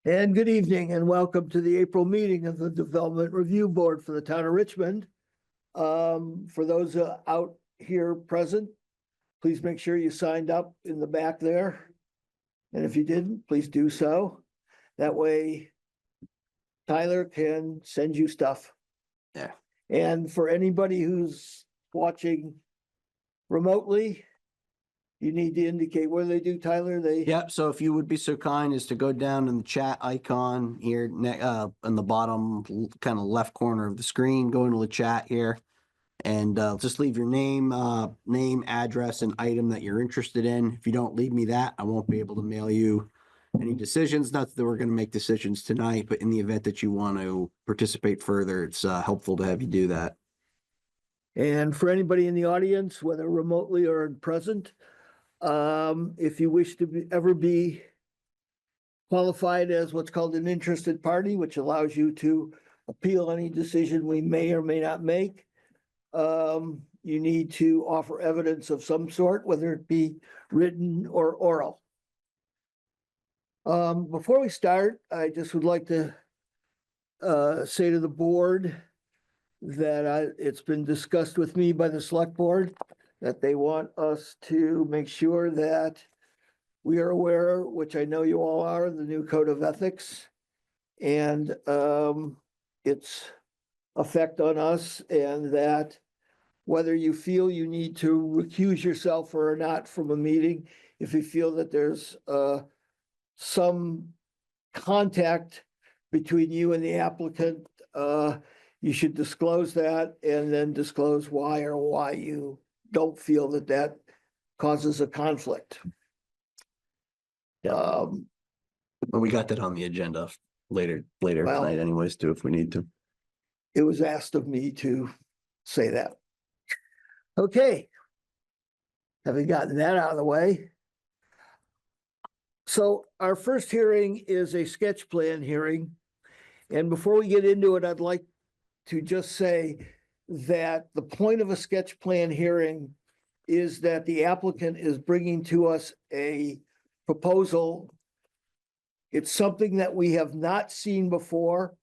And good evening and welcome to the April meeting of the Development Review Board for the town of Richmond. For those out here present, please make sure you signed up in the back there. And if you didn't, please do so. That way Tyler can send you stuff. Yeah. And for anybody who's watching remotely, you need to indicate what do they do, Tyler? Yep, so if you would be so kind as to go down in the chat icon here, in the bottom kind of left corner of the screen, go into the chat here. And just leave your name, address, and item that you're interested in. If you don't leave me that, I won't be able to mail you any decisions. Not that we're going to make decisions tonight, but in the event that you want to participate further, it's helpful to have you do that. And for anybody in the audience, whether remotely or in present, if you wish to ever be qualified as what's called an interested party, which allows you to appeal any decision we may or may not make, you need to offer evidence of some sort, whether it be written or oral. Before we start, I just would like to say to the board that it's been discussed with me by the select board that they want us to make sure that we are aware, which I know you all are, the new code of ethics and its effect on us, and that whether you feel you need to recuse yourself or not from a meeting, if you feel that there's some contact between you and the applicant, you should disclose that and then disclose why you don't feel that that causes a conflict. But we got that on the agenda later Well, tonight anyways, too, if we need to. It was asked of me to say that. Okay. Having gotten that out of the way. So our first hearing is a sketch plan hearing. And before we get into it, I'd like to just say that the point of a sketch plan hearing is that the applicant is bringing to us a proposal. It's something that we have not seen before.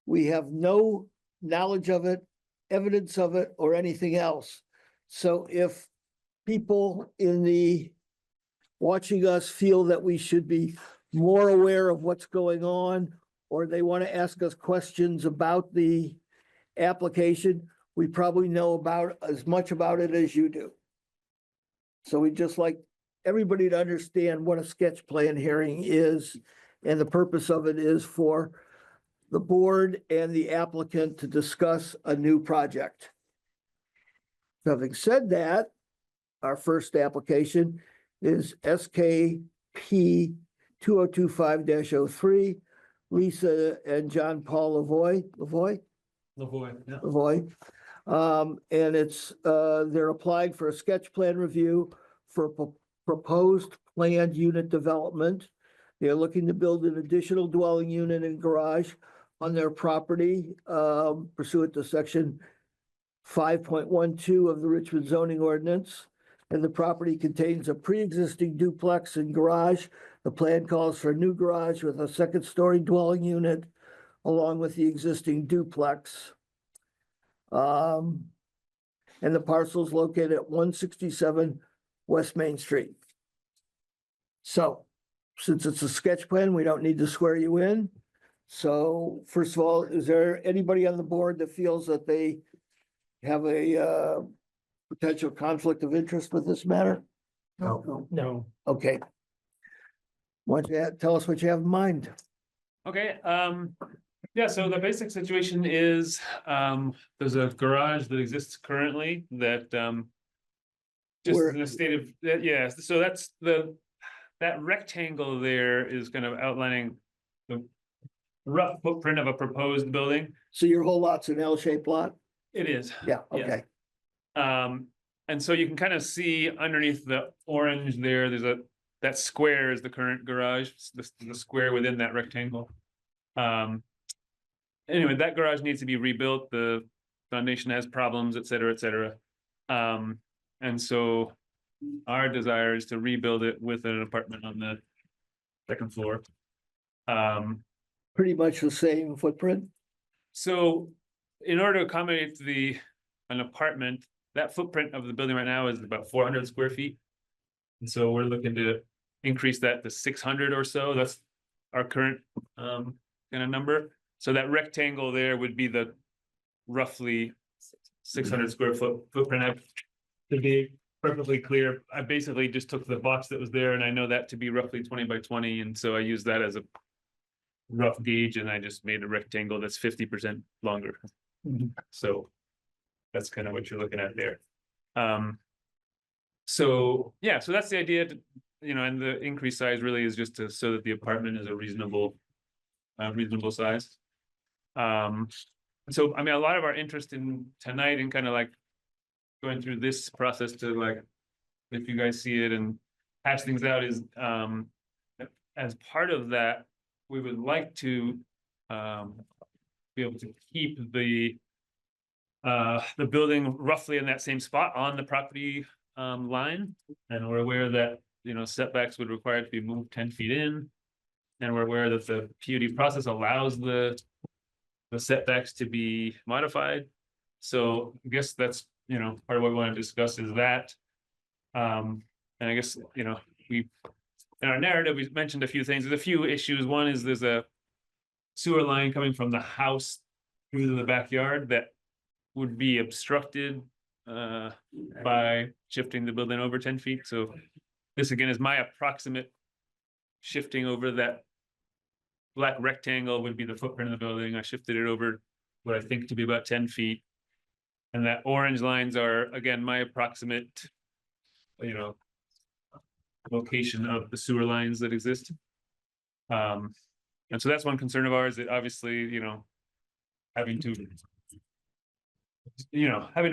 We have no knowledge of it, evidence of it, or anything else. So if people in the watching us feel that we should be more aware of what's going on, or they want to ask us questions about the application, we probably know about as much about it as you do. So we just like everybody to understand what a sketch plan hearing is, and the purpose of it is for the board and the applicant to discuss a new project. Having said that, our first application is SKP 2025-03, Lisa and John Paul Lavoie. Yeah. Lavoie. And it's, they're applying for a sketch plan review for proposed planned unit development. They're looking to build an additional dwelling unit and garage on their property, pursuant to section 5.12 of the Richmond zoning ordinance. And the property contains a pre-existing duplex and garage. The plan calls for a new garage with a second-story dwelling unit along with the existing duplex. And the parcel is located at 167 West Main Street. So since it's a sketch plan, we don't need to swear you in. So first of all, is there anybody on the board that feels that they have a potential conflict of interest with this matter? No. Okay. Why don't you tell us what you have in mind? Okay, yeah, so the basic situation is, there's a garage that exists currently that, just Where- in the state of, yeah, so that's that rectangle there is kind of outlining the rough footprint of a proposed building. So your whole lot's an L-shaped lot? It is. Yeah, Yes. okay. And so you can kind of see underneath the orange there, that square is the current garage, the square within that rectangle. Anyway, that garage needs to be rebuilt. The foundation has problems, et cetera, et cetera. And so our desire is to rebuild it with an apartment on the second floor. pretty much the same footprint? So in order to accommodate an apartment, that footprint of the building right now is about 400 square feet. And so we're looking to increase that to 600 or so. That's our current kind of number. So that rectangle there would be the roughly 600 square footprint. To be perfectly clear, I basically just took the box that was there, and I know that to be roughly 20 by 20, and so I used that as a rough gauge, and I just made a rectangle that's 50% longer. So that's kind of what you're looking at there. So yeah, so that's the idea, and the increased size really is just so that the apartment is a reasonable size. So I mean, a lot of our interest in tonight and kind of like going through this process to like, if you guys see it and hash things out is, as part of that, we would like to be able to keep the building roughly in that same spot on the property line. And we're aware that, setbacks would require it to be moved 10 feet in. And we're aware that the PUD process allows the setbacks to be modified. So I guess that's, part of what we want to discuss is that. And I guess, we, in our narrative, we've mentioned a few things. There's a few issues. One is there's a sewer line coming from the house through the backyard that would be obstructed by shifting the building over 10 feet. So this again is my approximate shifting over that black rectangle would be the footprint of the building. I shifted it over what I think to be about 10 feet. And that orange lines are, again, my approximate, location of the sewer lines that exist. And so that's one concern of ours, that obviously, having to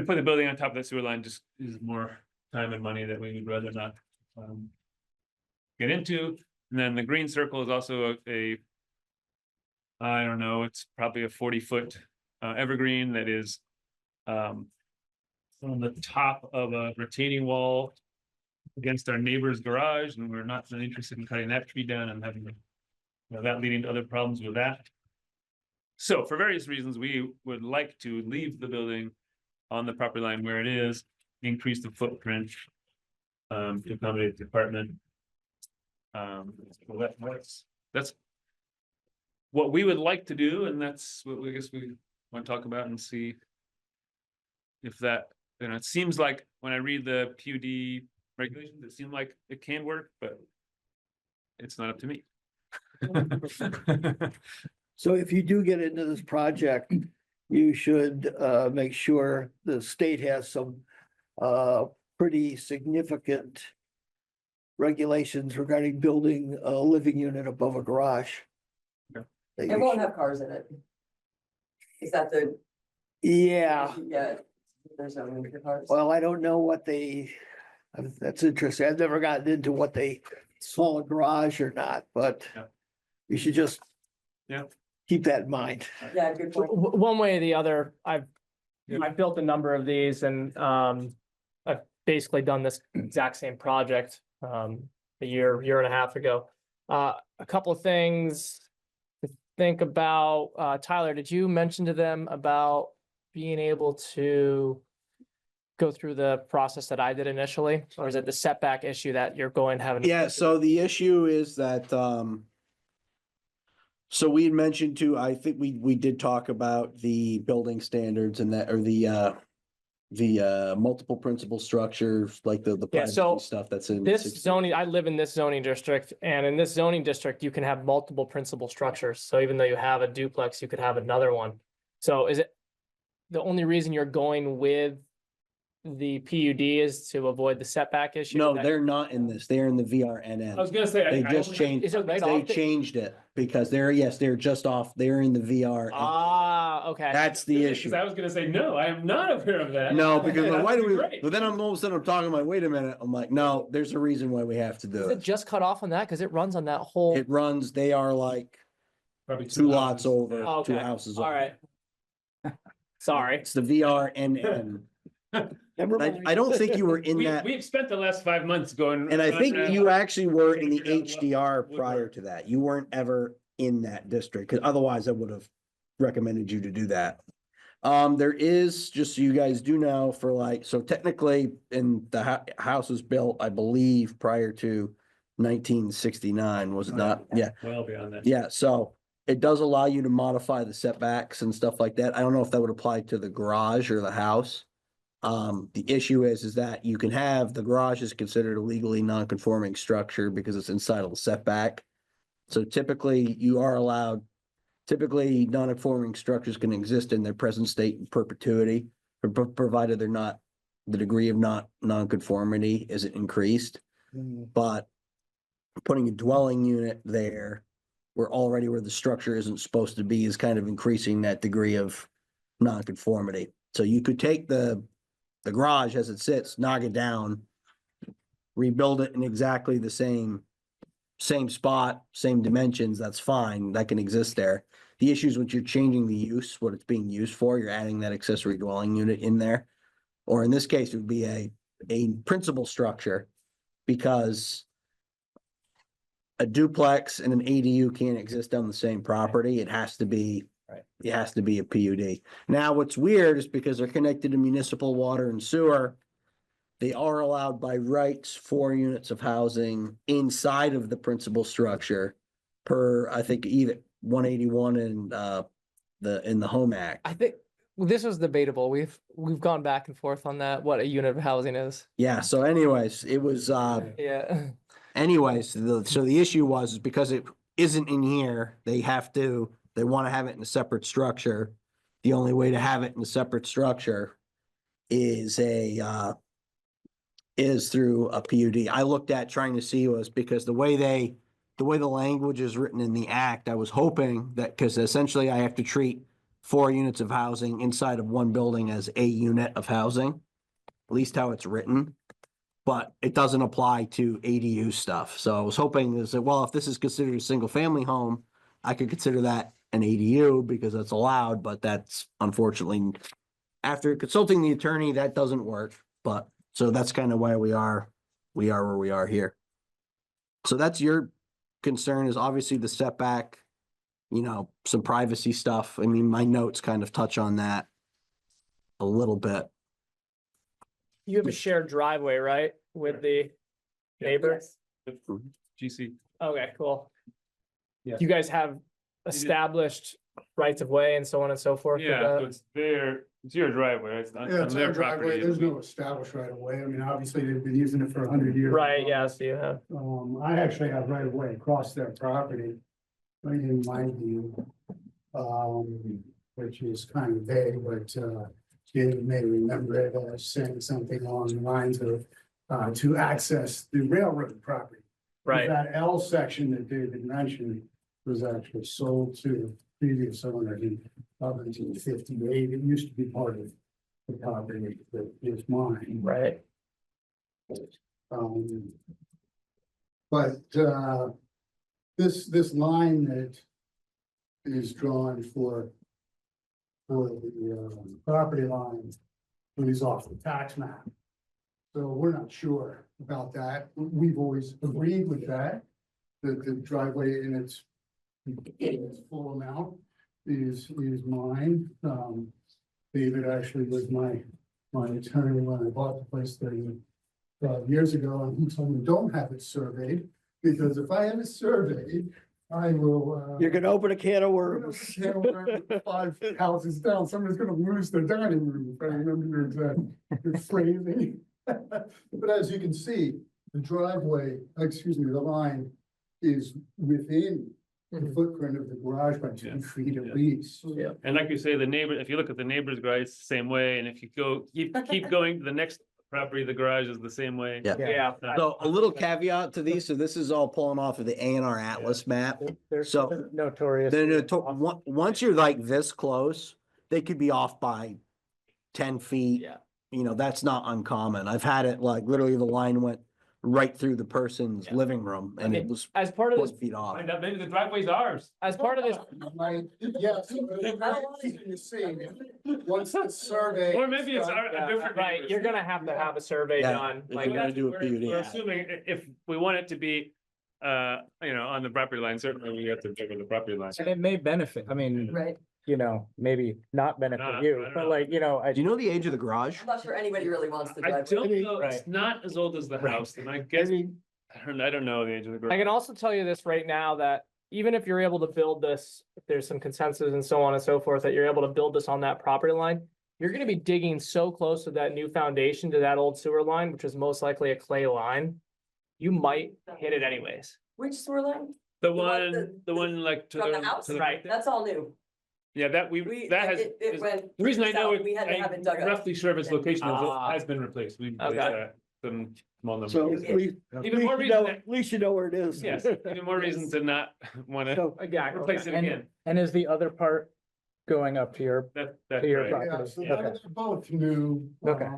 put the building on top of the sewer line just is more time and money that we would rather not get into. And then the green circle is also I don't know, it's probably a 40-foot evergreen that is on the top of a retaining wall against our neighbor's garage, and we're not really interested in cutting that tree down and having that leading to other problems with that. So for various reasons, we would like to leave the building on the property line where it is, increase the footprint to accommodate the apartment. So that's what we would like to do, and that's what I guess we want to talk about and see if that, it seems like when I read the PUD regulations, it seems like it can work, but it's not up to me. So if you do get into this project, you should make sure the state has some pretty significant regulations regarding building a living unit above a garage. Okay. That It you won't should- have cars in it. Is that the? Yeah, Yeah. There's no room for cars. well, I don't know what that's interesting. I've never gotten into what they call a garage or not, but Yeah. you should just Yeah. keep that in mind. Yeah, good point. One way or the other, I've built a number of these and I've basically done this exact same project a year and a half ago. A couple of things to think about. Tyler, did you mention to them about being able to go through the process that I did initially? Or is it the setback issue that you're going to have? Yeah, so the issue is that, so we had mentioned too, I think we did talk about the building standards and that, or the multiple principal structures, like the Yeah, so privacy stuff that's in. This 60. zoning, I live in this zoning district, and in this zoning district, you can have multiple principal structures. So even though you have a duplex, you could have another one. So is it the only reason you're going with the PUD is to avoid the setback issue? No, That- they're not in this. They're in the I VRNN. was gonna say. They just changed, Is it right they off? the- changed it because they're just off, they're in the VR. Ah, okay. That's the issue. Because I was gonna say, no, I am not aware of that. No, because That why would do be we, great. but then I'm all of a sudden I'm talking, I'm like, wait a minute. I'm like, no, there's a reason why we have to do Is it it. just cut off on that? Because it runs on that whole. It runs, they are like Probably two lots houses. over, Oh, two okay. houses. All over. right. Sorry. It's the VRNN. Never I, mind. I don't think you were in that, We've spent the last 5 months going. and I think around you actually were in the figuring out what HDR would prior work. to that. You weren't ever in that district, because otherwise I would have recommended you to do that. There is, just so you guys do know, for like, so technically, in the house was built, I believe, prior to 1969, was it not? Yeah, Well beyond that. yeah, so it does allow you to modify the setbacks and stuff like that. I don't know if that would apply to the garage or the house. The issue is that you can have, the garage is considered a legally non-conforming structure because it's inside of the setback. So typically you are allowed, typically non-conforming structures can exist in their present state in perpetuity, provided they're not, the degree of non-conformity isn't increased. But putting a dwelling unit there, where the structure isn't supposed to be, is kind of increasing that degree of non-conformity. So you could take the garage as it sits, knock it down, rebuild it in exactly the same spot, same dimensions, that's fine, that can exist there. The issue is when you're changing the use, what it's being used for, you're adding that accessory dwelling unit in there. Or in this case, it would be a principal structure, because a duplex and an ADU can't exist on the same property. It has to be, it has to be a PUD. Now, what's weird is because they're connected to municipal water and sewer, they are allowed by rights 4 units of housing inside of the principal structure per, I think, either 181 and in the Home Act. I think this was debatable. We've gone back and forth on that, what a unit of housing is. Yeah, so anyways, it was Yeah. anyways, so the issue was because it isn't in here, they want to have it in a separate structure. The only way to have it in a separate structure is through a PUD. I looked at trying to see was because the way the language is written in the act, I was hoping that, because essentially I have to treat 4 units of housing inside of one building as a unit of housing, at least how it's written. But it doesn't apply to ADU stuff. So I was hoping is that, well, if this is considered a single family home, I could consider that an ADU because that's allowed, but that's unfortunately, after consulting the attorney, that doesn't work. But so that's kind of why we are where we are here. So that's your concern, is obviously the setback, some privacy stuff. I mean, my notes kind of touch on that a little bit. You have a shared driveway, right, with the neighbor? Yes. GC. Okay, cool. Yeah. You guys have established rights of way and so on and so forth? with Yeah, so that? it's your driveway, it's not Yeah, on it's their our driveway, property. there's no established right of way, I mean, obviously, they've been using it for 100 years. Right, yes, you have. I actually have right of way across their property, right in my view. Which is kind of vague, but, you may remember it as saying something along the lines of, to access the railroad property. Right, That L section that David mentioned was actually sold to previous owner in 1958. It used to be part of the property that is mine. right. But this line that is drawn for the property line is off the tax map. So we're not sure about that. We've always agreed with that. The driveway in its full amount is mine. David actually was my attorney when I bought the place 35 years ago, and he told me, don't have it surveyed, because if I have it surveyed, I will. You're gonna open a can of worms. 5 houses down, somebody's gonna lose their dining room, if I remember your exact phrasing. But as you can see, the driveway, the line is within the footprint of the garage by 2 feet at least. Yeah. And like you say, the neighbor, if you look at the neighbor's garage, it's the same way, and if you keep going to the next property, the garage is the same way. Yeah. Yeah. So a little caveat to these, so this is all pulling off of the A&R Atlas map. So Notorious. once you're like this close, they could be off by 10 feet. Yeah. That's not uncommon. I've had it like literally the line went right through the person's Yeah. living room and it Okay. was As part of 4 this, feet off. Find out, maybe the driveway's ours. as part of this, Yes, you see, once the survey. Or maybe it's done, our, a yeah, different. right, neighbor's. you're gonna have to have a survey Yeah. done, If like you're gonna that. do a PUD. We're assuming if we want it to be on the property line, certainly we have to figure the property line. And it may benefit, I mean, Right, maybe not benefit I you, don't but know. like, Do you know the age of the garage? I'm not sure anybody really wants the I driveway. don't know, it's Right. not as old as the Right. house, and I guess, mean, I don't know the age of the garage. I can also tell you this right now, that even if you're able to build this, if there's some consensus and so on and so forth, that you're able to build this on that property line, you're gonna be digging so close to that new foundation to that old sewer line, which is most likely a clay line. You might hit it anyways. Which sewer line? The one- the one like to from the. the house? to the Right. there? That's all new. Yeah, that that has, It went. the reason I know south. it, We had to have it dug I up. roughly sure of its location is Ah. it has been replaced, we replaced Okay. that, some small number. so of at years least, Even more you reason know, that- at least you know where it is. Yes, even more reason to not wanna So, Again, replace it And- again, and is the other part going up to your, that's to your right. property? Yeah, so Okay. they're both new. Okay.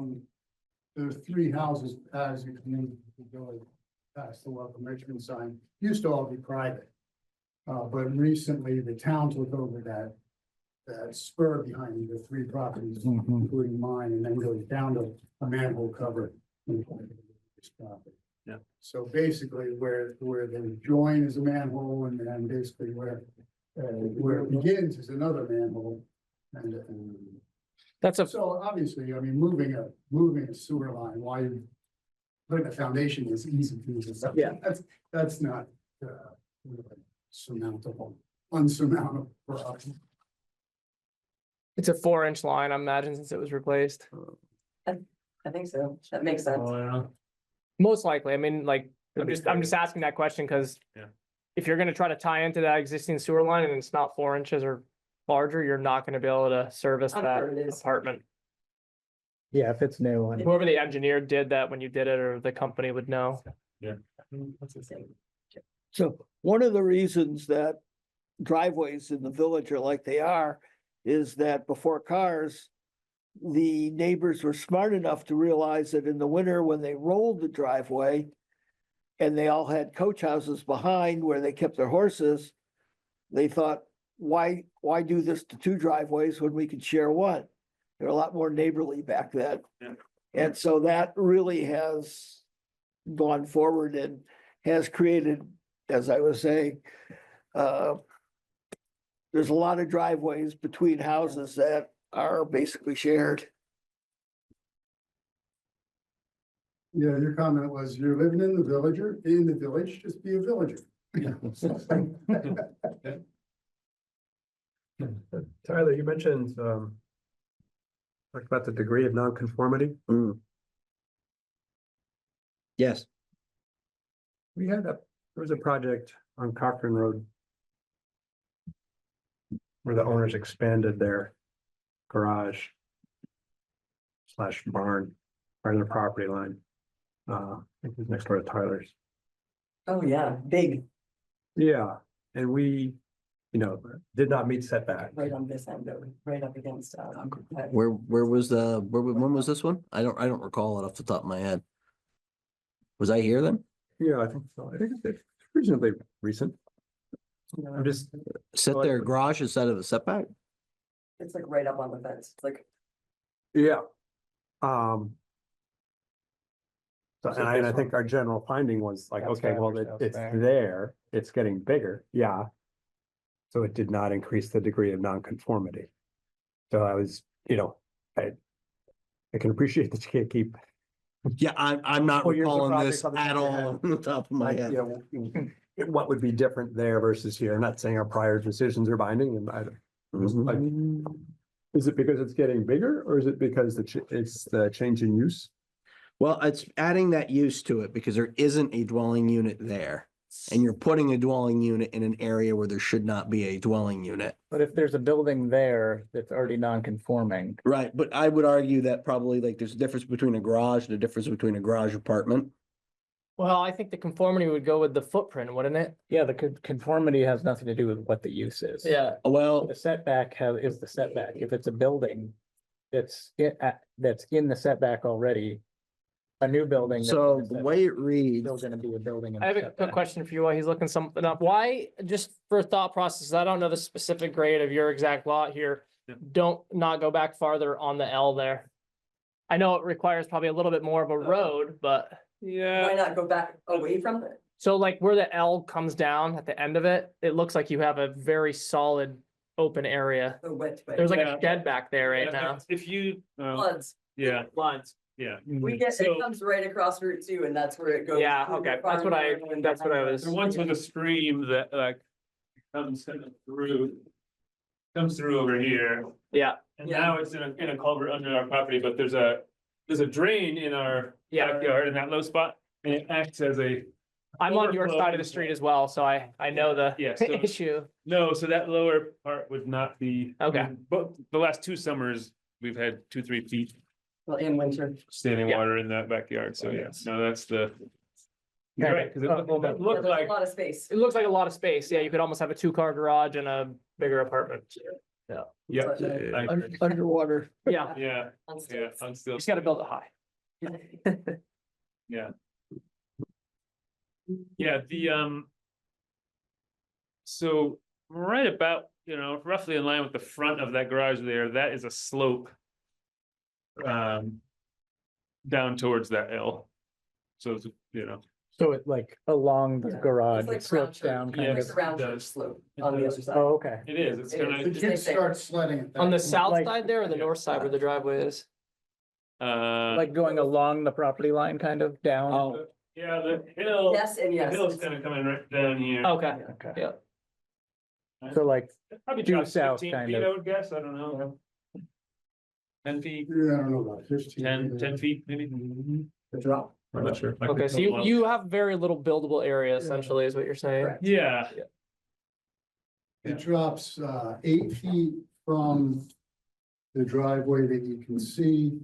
The three houses as you can go past the Welcome Richmond sign, used to all be private. But recently the town took over that spur behind the three properties, Mhm. including mine, and then goes down to a manhole cover. in this property. Yeah. So basically where the join is a manhole and then basically where it begins is another manhole. And that's a, so obviously, I mean, moving a sewer line, why you putting a foundation is easy to use. Yeah. That's not surmountable, unsurmountable for us. it's a 4-inch line, I imagine, since it was replaced. I think so. That makes sense. Oh, yeah. Most likely, I mean, like, Could I'm be just asking that question, cause. Yeah. If you're gonna try to tie into that existing sewer line and it's not 4 inches or larger, you're not gonna be able to service I'm that sure it is. apartment. Yeah, if it's new and. Whoever the engineer did that when you did it, or the company would know. That's insane. so one of the reasons that driveways in the village are like they are is that before cars, the neighbors were smart enough to realize that in the winter, when they rolled the driveway and they all had coach houses behind where they kept their horses, they thought, why do this to two driveways when we could share one? They're a lot more neighborly back then. Yeah. And so that really has gone forward and has created, as I was saying, there's a lot of driveways between houses that are basically shared. Yeah, your comment was, you're living in the village, just be a villager. Tyler, you mentioned, talked about the degree of nonconformity. Yes. We had there was a project on Cochrane Road where the owners expanded their garage / barn right on their property line. I think it was next door to Tyler's. Oh, yeah, big, Yeah, and we, did not meet setback. right on this end, though, right up against, Where was when was this one? I don't recall it off the top of my head. Was I here then? Yeah, I think so. I think it's reasonably recent. I'm just, Set their garage instead of the setback? it's like right up on the fence. It's like, yeah. So, and I think our general finding was like, That's okay, well, fine, that's it's fair. there, it's getting bigger, yeah. So it did not increase the degree of nonconformity. So I was, I can appreciate that you can't keep. Yeah, I'm not 4 years of recalling this projects on the at top of your all head. on the top of my Like, head. what would be different there versus here? I'm not saying our prior decisions are binding and Mhm. is it because it's getting bigger or is it because it's the change in use? Well, it's adding that use to it because there isn't a dwelling unit there. And you're putting a dwelling unit in an area where there should not be a dwelling unit. But if there's a building there that's already non-conforming, Right, but I would argue that probably like there's a difference between a garage and a difference between a garage apartment. Well, I think the conformity would go with the footprint, wouldn't it? yeah, the conformity has nothing to do with what the use is. Yeah. Well, The setback is the setback. If it's a building that's in the setback already, a new building. that's in so the the setback way it is reads, Still gonna be a building. in I have the a quick setback. question for you while he's looking something up. Why, just for thought process, I don't know the specific grade of your exact lot here. Yeah. Don't not go back farther on the L there. I know it requires probably a little bit more of a road, but Yeah. why not go back away from it? So like where the L comes down at the end of it, it looks like you have a very solid open area. The wet way. There's like Yeah. a shed back there right Yeah, now. If you, Floods. yeah, Lines. yeah. We get, So- it comes right across Route 2 and that's where it goes. Yeah, through the okay, that's what I- farmland that's what I behind was- There once was a stream that like comes kind of through. Comes through over here, Yeah, and Yeah. now it's in a culvert under our property, but there's a drain in our Yeah. backyard in that low spot. And it acts as a, I'm on your Overflow. side of the street as well, so I know the Yeah, so- issue. no, so that lower part would not be. Okay. But the last 2 summers, we've had 2-3 feet Well, in winter. standing Yeah. water in that backyard, so yeah, no, that's the. You're Okay. right, cause it Oh, looked- okay. it Yeah, looked there's like, a lot of space. It looks like a lot of space. Yeah, you could almost have a 2-car garage and a bigger apartment. yeah, But, I agree. Underwater. Yeah, Yeah, on yeah, stilts. I'm you still, just gotta build it high. yeah. Yeah, so right about, roughly in line with the front of that garage there, that is a slope. Down towards that L. So, it's, So it like along the Yeah. garage, It's like it slopes round down church. kind It's of. a round It church does. slope It on the does. other side. Oh, okay. it is, it's It gonna, is. The Just kids like that. start sledding at that. On the point. south Like- side there or the north side where the driveway is? Like going along the property line kind of down. Oh, yeah, the hill, Yes and the yes. hill's It's- gonna come in right down here. Okay, Okay. yeah. So like, Probably due drops south 15 kind feet, of. I would guess, I don't know. 10 feet, Yeah, I don't know about 15. 10 feet, maybe, The drop. I'm not sure. I Okay, could so pull you, up. you have very little buildable area essentially is what you're saying. Correct. Yeah, It drops 8 feet from the driveway that you can see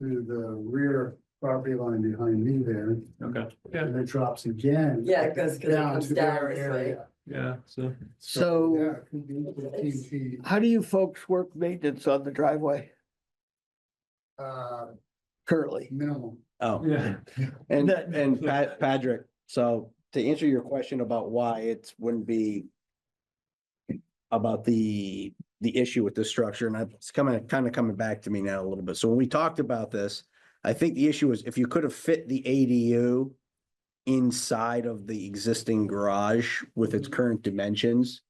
to the rear property line behind me there. okay, yeah, And it drops again. Yeah, it goes- 'cause it down comes to down their this way. area. yeah, so. So Yeah, it could be 15 feet. how do you folks work maintenance on the driveway Uh, currently? minimal. oh. Yeah. And, Patrick, so to answer your question about why it wouldn't be about the issue with the structure, and it's kind of coming back to me now a little bit. So when we talked about this, I think the issue is if you could have fit the ADU inside of the existing garage with its current dimensions,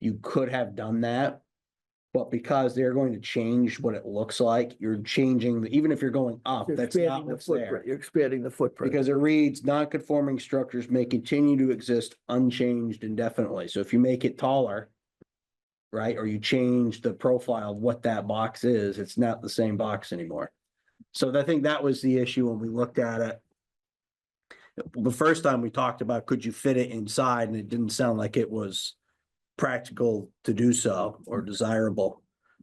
you could have done that. But because they're going to change what it looks like, you're changing, even if you're going up, You're that's not expanding the what's there. footprint. You're expanding the footprint. Because it reads, non-conforming structures may continue to exist unchanged indefinitely. So if you make it taller, right, or you change the profile of what that box is, it's not the same box anymore. So I think that was the issue when we looked at it. The first time we talked about, could you fit it inside? And it didn't sound like it was practical to do so or desirable.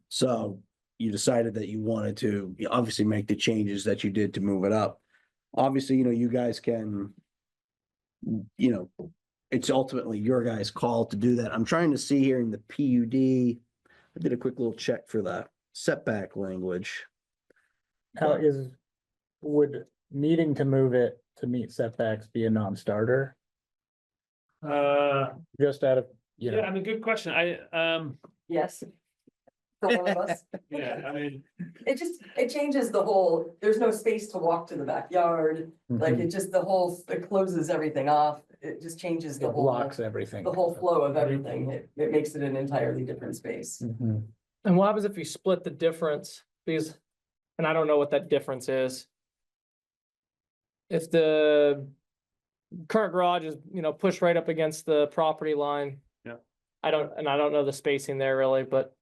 So you decided that you wanted to obviously make the changes that you did to move it up. Obviously, you guys can, it's ultimately your guys' call to do that. I'm trying to see here in the PUD. I did a quick little check for the setback language. how would needing to move it to meet setbacks be a non-starter? Just out of, Yeah, I mean, good question. Yes. For one of us. Yeah, I mean, It changes the whole, there's no space to walk to the backyard, like Mhm. it closes everything off, it just changes the It whole. blocks everything. The whole flow of everything, it makes it an entirely different space. Mhm. And what happens if you split the difference? Because, and I don't know what that difference is. If the current garage is, pushed right up against the property line. Yeah. I don't know the spacing there really, but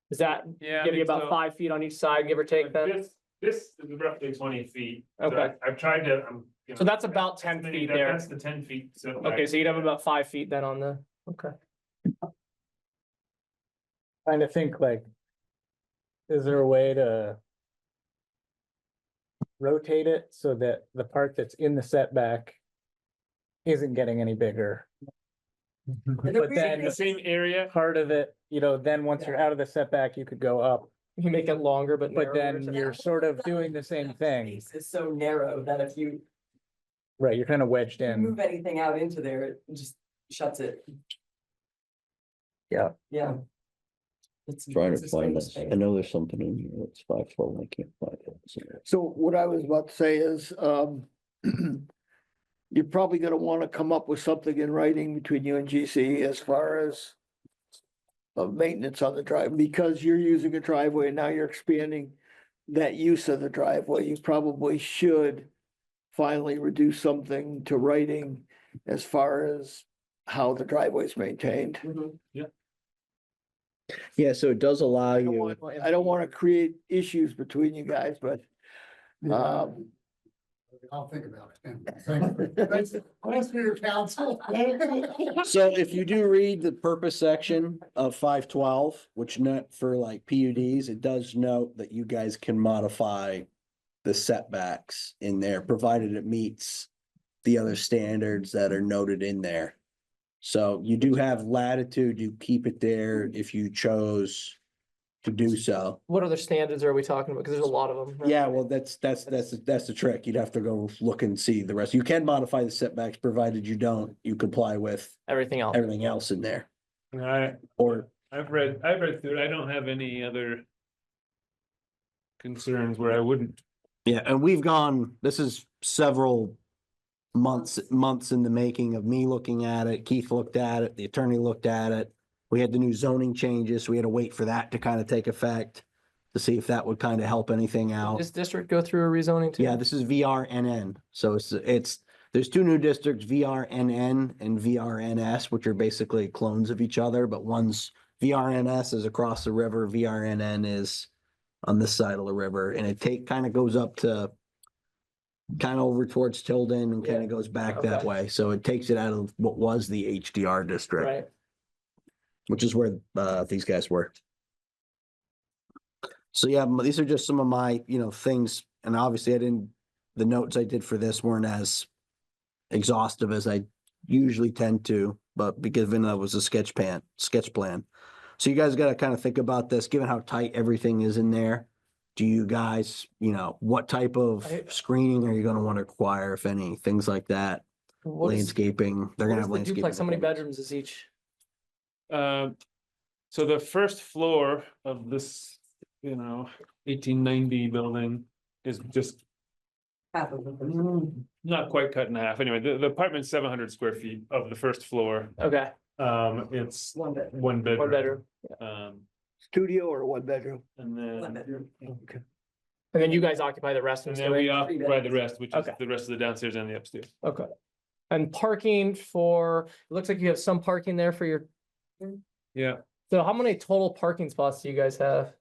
does that yeah. I give you mean, about so- 5 feet on each side, give or take then? This is roughly 20 feet. So Okay. I've tried to, So that's about 10 that's feet there. That's the 10 feet. Okay, so you'd have about 5 feet then on the, okay. Trying to think like, is there a way to rotate it so that the part that's in the setback isn't getting any bigger? But then The same area. part of it, then once you're out of the setback, you could go up, You can make it longer, but but narrower, then so- you're sort of doing the same thing, Space is so narrow that if you right? You're kind of wedged in. move anything out into there, it just shuts it. Yeah. Yeah. It's Trying to a find strange this. thing. I know there's something in here that's 512. I can't find it. So- So what I was about to say is, you're probably gonna wanna come up with something in writing between you and GC as far as of maintenance on the drive, because you're using a driveway and now you're expanding that use of the driveway, you probably should finally reduce something to writing as far as how the driveway is maintained. Yeah, so it does allow I don't you, want- I don't wanna create issues between you guys, but I'll think about it. Thanks for your counsel. so if you do read the purpose section of 512, which note for like PUDs, it does note that you guys can modify the setbacks in there, provided it meets the other standards that are noted in there. So you do have latitude to keep it there if you chose to do so. What other standards are we talking about? Because there's a lot of them. right? Yeah, well, that's the trick. You'd have to go look and see the rest. You can modify the setbacks, provided you comply with Everything else. everything else in there. Or I've read through it. I don't have any other concerns where I wouldn't. Yeah, and we've gone, this is several months in the making of me looking at it. Keith looked at it, the attorney looked at it. We had the new zoning changes, so we had to wait for that to kind of take effect to see if that would kind of help anything out. This district go through a rezoning too? Yeah, this is VRNN. So there's two new districts, VRNN and VRNS, which are basically clones of each other, but VRNS is across the river, VRNN is on this side of the river, and it kind of goes up to kind of over towards Tilden and kind of goes back that Okay. way. So it takes it out of what was the HDR district, Right. which is where these guys were. So yeah, these are just some of my, things, and obviously the notes I did for this weren't as exhaustive as I usually tend to, but because it was a sketch plan. So you guys got to kind of think about this, given how tight everything is in there. Do you guys, what type of screening are you going to want to require, if any, things like that? What is- Landscaping, they're what going to is have the landscaping. duplex? How many requirements. bedrooms is each? So the first floor of this, 1890 building is just Half of them. not quite cut in half. Anyway, the apartment's 700 square feet of the first floor. Okay, It's One bed. one bedroom. one bedroom. studio or one bedroom? And One then, bedroom. Okay. And then you guys occupy the rest of and the then we space? occupy the rest, which is Okay. the rest of the downstairs and the upstairs. Okay. And parking it looks like you have some parking there for your, Yeah, so how many total parking spots do you guys have?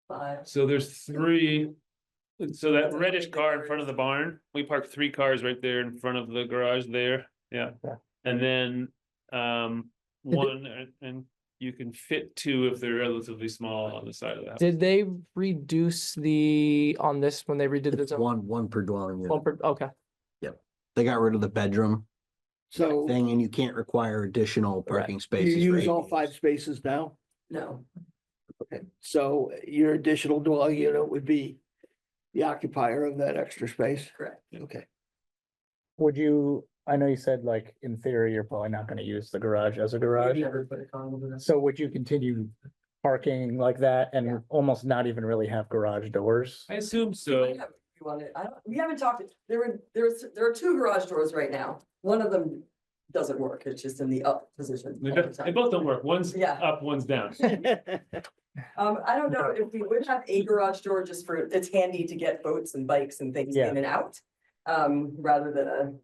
5. so there's 3. So that reddish car in front of the barn, we parked 3 cars right there in front of the garage there, yeah. Yeah. And then, one, and you can fit 2 if they're relatively small on the side of the house. Did they reduce on this when they redid the It's zone? one per dwelling unit. Okay, They got rid of the bedroom So thing, and you can't require additional parking you spaces. for use all ADUs. 5 spaces now? No, Okay, so your additional dwelling unit would be the occupier of that extra space? correct. Okay. I know you said like in theory, you're probably not gonna use the garage as a garage. Never put a condo in this. So would you continue parking like that and almost not even really have garage doors? I assume We so. might have- if you want it. We haven't talked, there are 2 garage doors right now. One of them doesn't work. It's just in the up position. They all the both- they time. both don't work. One's Yeah. up, one's down. I don't know if we would have a garage door just for, it's handy to get boats and bikes and things Yeah. in and out. Rather than a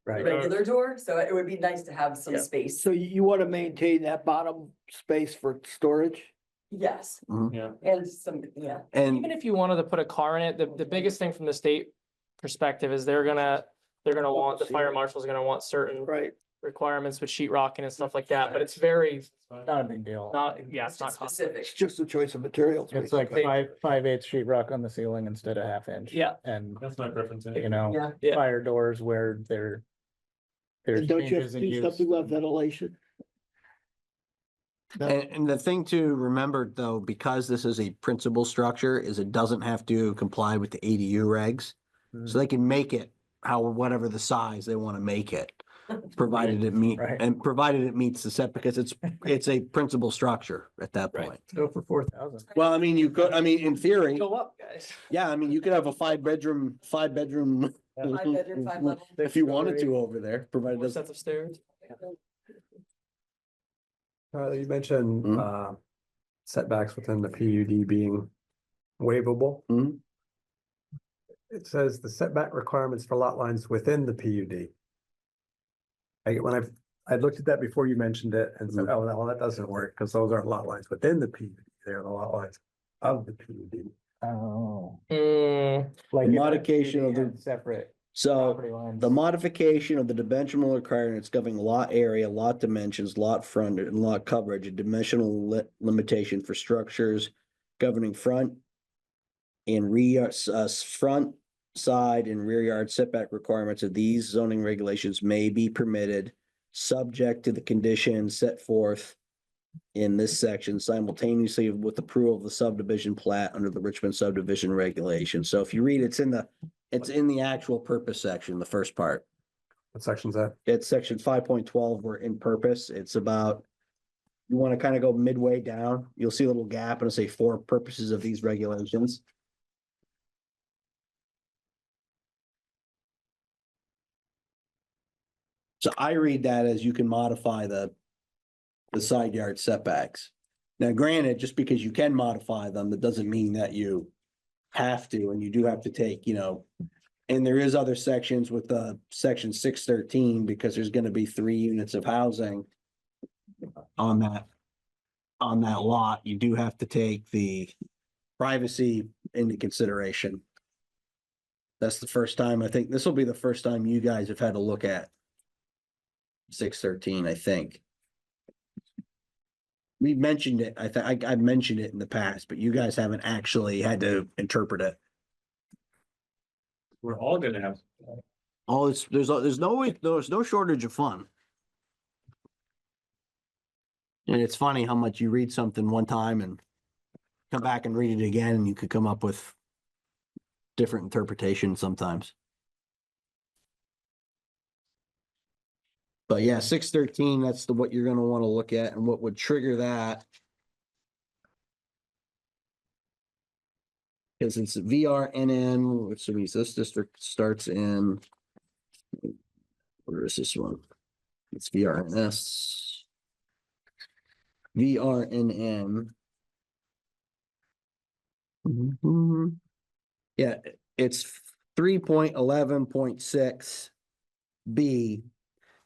Right. regular door, so it would be nice to have some Yeah. space. So you want to maintain that bottom space for storage? Yes, Yeah. and some, yeah. And even if you wanted to put a car in it, the biggest thing from the state perspective is they're gonna want, the fire marshal's gonna want certain Right. requirements with sheetrocking and stuff like that, but it's very, Not a big deal. yeah, it's not Just cost. specific. It's just a choice of materials. It's like basically. 5/8 sheetrock on the ceiling instead of 1/2 inch. Yeah. And, That's my preference. you know, Yeah. Yeah. fire doors where there's And don't you have changes to in do use. something about ventilation? No. And the thing to remember though, because this is a principal structure, is it doesn't have to comply with the ADU regs. So they can make it whatever the size they want to make it. provided it Right. provided it meets the set, because it's a principal structure at that Right. point. Go for 4,000. Well, I mean, you could, I mean, in theory, Go up, guys. yeah, I mean, you could have a five-bedroom. 5-bedroom, 5-level. If you wanted to over there, provided Four it doesn't. sets of stairs. You mentioned, Mhm. setbacks within the PUD being waivable. Mhm. It says the setback requirements for lot lines within the PUD. I looked at that before you mentioned it and said, oh, no, that doesn't work, because those aren't lot lines within the PUD, they're the lot lines of the PUD. Oh. Mm, Like if the Modification of PUD the- had Separate So property lines. the modification of the dimensional requirements governing lot area, lot dimensions, lot frontage, and lot coverage, a dimensional limitation for structures governing front and rear, front, side, and rear yard setback requirements of these zoning regulations may be permitted, subject to the conditions set forth in this section simultaneously with approval of the subdivision plat under the Richmond subdivision regulation. So if you read, it's in the actual purpose section, the first part. What section's that? It's section 5.12. We're in purpose. It's about, you want to kind of go midway down. You'll see a little gap and it'll say for purposes of these regulations. So I read that as you can modify the side yard setbacks. Now granted, just because you can modify them, that doesn't mean that you have to, and you do have to take, and there is other sections with the section 613, because there's gonna be 3 units of housing on that lot. You do have to take the privacy into consideration. That's the first time, I think, this will be the first time you guys have had to look at 613, I think. We've mentioned it, I've mentioned it in the past, but you guys haven't actually had to interpret it. We're all gonna have. Oh, there's no shortage of fun. And it's funny how much you read something one time and come back and read it again, and you could come up with different interpretations sometimes. But yeah, 613, that's what you're gonna want to look at, and what would trigger that. Because it's VRNN, which means this district starts in. Where is this one? It's VRNS. VRNN. Mhm. Yeah, it's 3.11.6 B,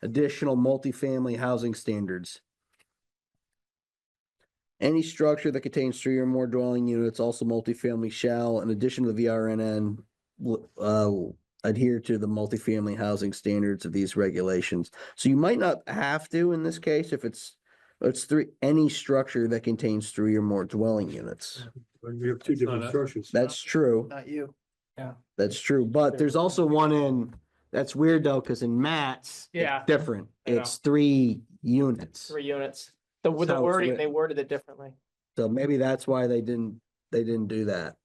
additional multifamily housing standards. Any structure that contains 3 or more dwelling units, also multifamily, shall, in addition to the VRNN, adhere to the multifamily housing standards of these regulations. So you might not have to in this case if it's any structure that contains 3 or more dwelling units. We have two different structures. That's true. Not you. That's true. But there's also one in, that's weird though, because in Matt's, Yeah. it's different. I know. It's 3 units. 3 units. With So the it's wording, lit- they worded it differently. So maybe that's why they didn't do that.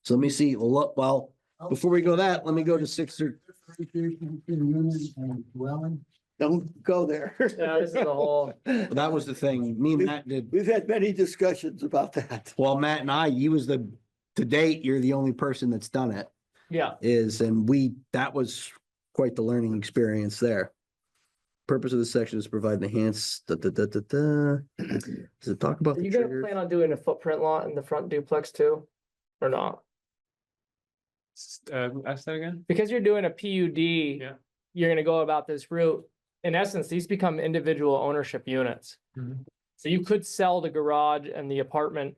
So let me see, well, before we go that, let me go to 6 or, Differentiation between unit and dwelling. Don't go there. Yeah, this is a whole, that was the thing, me and Matt did, We've had many discussions about that. well, Matt and I, to date, you're the only person that's done it, yeah. that was quite the learning experience there. Purpose of this section is to provide enhanced, Does it talk about Are the you gonna triggers? plan on doing a footprint lot in the front duplex too? Or not? Ask that again? Because you're doing a PUD. Yeah. You're gonna go about this route. In essence, these become individual ownership units. Mhm. So you could sell the garage and the apartment.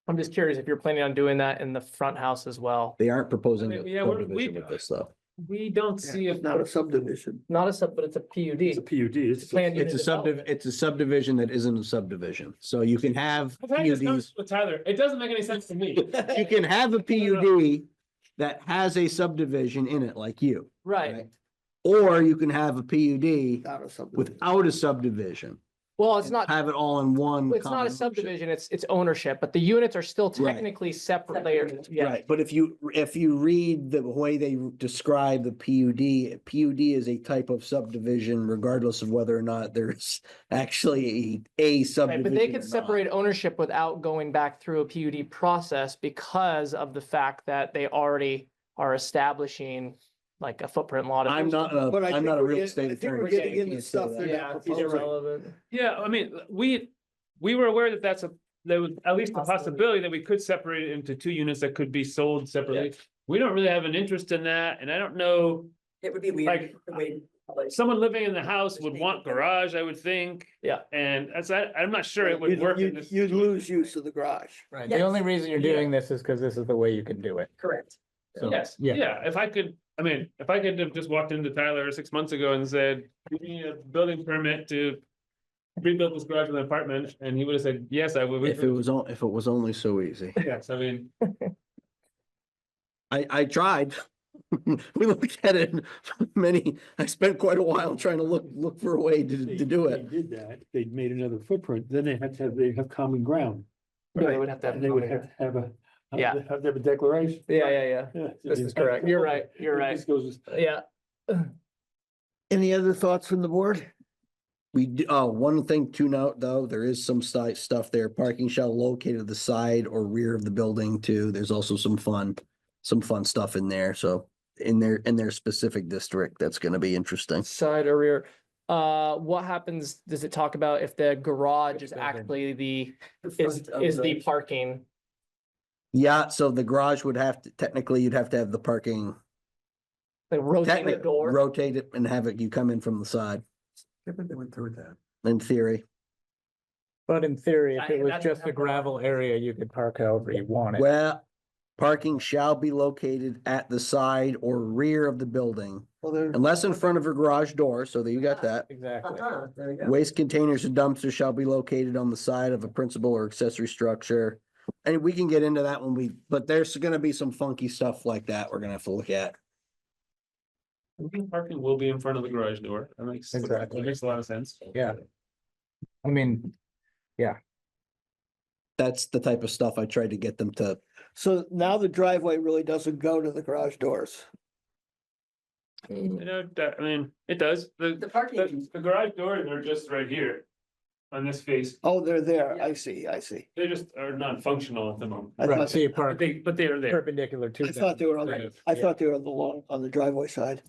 I'm just curious if you're planning on doing that in the front house as well. They aren't proposing a Yeah, we- subdivision with this, though. We don't see if. It's not a subdivision. Not a sub, but it's a PUD. PUD. It's a planned unit development. It's a subdivision that isn't a subdivision, so you can have I've had this PUDs, conversation with Tyler. It doesn't make any sense to me. you can have a PUD that has a subdivision in it, like you. Right. Or you can have a PUD Not a subdivision. without a subdivision. Well, it's and not, have it all in one. it's not common a ownership. subdivision, it's ownership, but the units are still Right. technically separate layers. Yeah, Right, but if you read the way they describe the PUD is a type of subdivision regardless of whether or not there's actually a right, subdivision. but they or could not. separate ownership without going back through a PUD process because of the fact that they already are establishing like a footprint lot. I'm not But I I'm think not a we're real getting- estate I think attorney. we're so I getting into can't say stuff that. they're Yeah, not it's proposing. irrelevant. Yeah, I mean, we were aware that there was at least a possibility that we could separate it into two units that could be sold separately. We don't really have an interest in that, and I don't know, It would be weird. Like, the way- someone living in the house would want garage, I would think. Yeah. And I'm not sure it would You'd, work in you'd, this. you'd lose use of the garage. Right, Yes. the only reason you're Yeah. doing this is because this is the way you can do it. Correct. So, Yes, yeah. yeah, if I could have just walked into Tyler 6 months ago and said, give me a building permit to rebuild this garage with an apartment, and he would have said, yes, I would. If it was only so easy. Yes, I mean, I tried. We looked at it I spent quite a while trying to look for a way to do They it. did that, they made another footprint, then they had to have, they have common ground. They would have to have. And they would have to have a. Yeah. Have to have a declaration. Yeah. Yeah. This is correct. You're right. You're right. This goes, Yeah. Any other thoughts from the board? One thing to note, though, there is some stuff there. Parking shall locate at the side or rear of the building too. There's also some fun stuff in there. So in their specific district, that's gonna be interesting. Side or rear. What happens, does it talk about if the garage is building? actually The is front of the parking? Yeah, so the garage would have to, technically, you'd have to have the parking, Like rotating the technically, door? rotate it and have it, you come in from the side, Yeah, but they went through that. in theory. But in theory, if Yeah, it was that's- just a gravel area, you could park however you want it. Well, parking shall be located at the side or rear of the building, Well, there, unless in front of a garage door, so that you got that. Exactly. There we go. Waste containers and dumpsters shall be located on the side of a principal or accessory structure. And we can get into that but there's gonna be some funky stuff like that we're gonna have to look at. parking will be in front of the garage door. Exactly. That makes a lot of sense. Yeah. I mean, That's the type of stuff I tried to get them to. so now the driveway really doesn't go to the garage doors. You know, I mean, it does. The parking, The garage doors are just right here on this face. Oh, they're there. I see. They just are not functional at the moment. I right, thought, so you But park they are there. perpendicular to. I thought they were on, Right. I thought they were on the on the driveway side.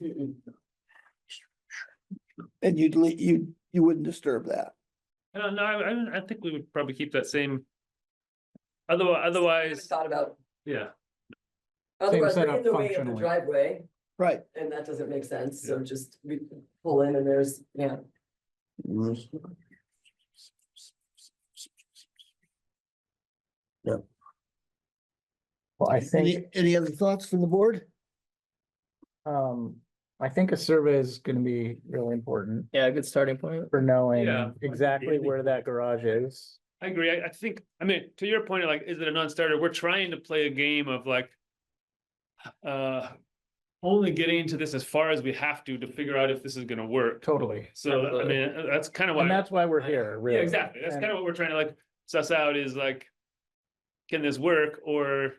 And you wouldn't disturb that. No, I think we would probably keep that same. I Otherwise, thought about, yeah, otherwise we're setup in the way of the functionally. driveway, Right. and that doesn't make sense, so just we pull in and there's, yeah. Well, I Any, think, any other thoughts from the board? I think a survey is gonna be really important Yeah, good starting point. for knowing Yeah. exactly where that garage is. I agree. I think, I mean, to your point, like, is it a non-starter? We're trying to play a game of like. Only getting into this as far as we have to figure out if this is gonna work. Totally. So, I Absolutely. mean, that's kind of why. And that's why we're here, really. Yeah, exactly. That's And- kind of what we're trying to like suss out is like. Can this work or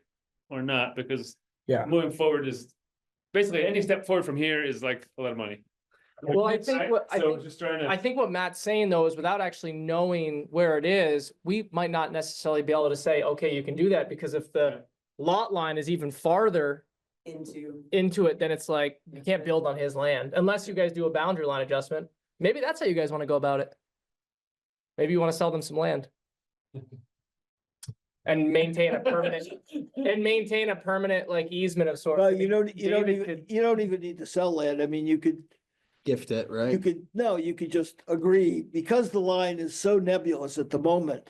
not? Because. Yeah. Moving forward is, basically, any step forward from here is like a lot of money. Well, I think what, I So think, just trying to. I think what Matt's saying though is without actually knowing where it is, we might not necessarily be able to say, okay, you can do that, because if the lot line is even farther into it, then it's like, you can't build on his land unless you guys do a boundary line adjustment. Maybe that's how you guys want to go about it. Maybe you want to sell them some land. And maintain a permanent like easement of sorts. Well, you don't David even, could- you don't even need to sell land. I mean, you could, Gift it, you right? could, no, you could just agree, because the line is so nebulous at the moment.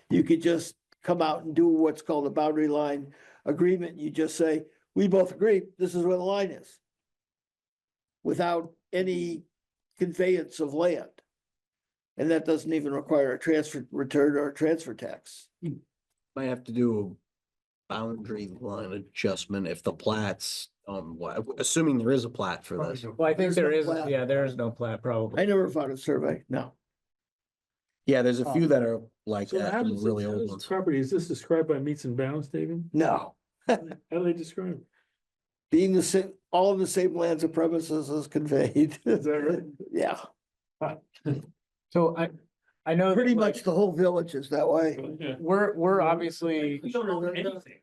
You could just come out and do what's called a boundary line agreement. You just say, we both agree, this is where the line is. Without any conveyance of land. And that doesn't even require a transfer return or a transfer tax. Might have to do a boundary line adjustment if the plats, assuming there is a plat for this. Well, I think There's no there is, plat. yeah, there is no plat probably. I never found a survey, no. Yeah, there's a few that are like So that, how some does really this, how old does ones. property, is this described by meets and bounds, David? No, How do they describe it? being the same, all of the same lands and premises is conveyed. Is that right? Yeah, So I know. that, pretty like, much the whole village is that way. Yeah. We're obviously, We don't own anything.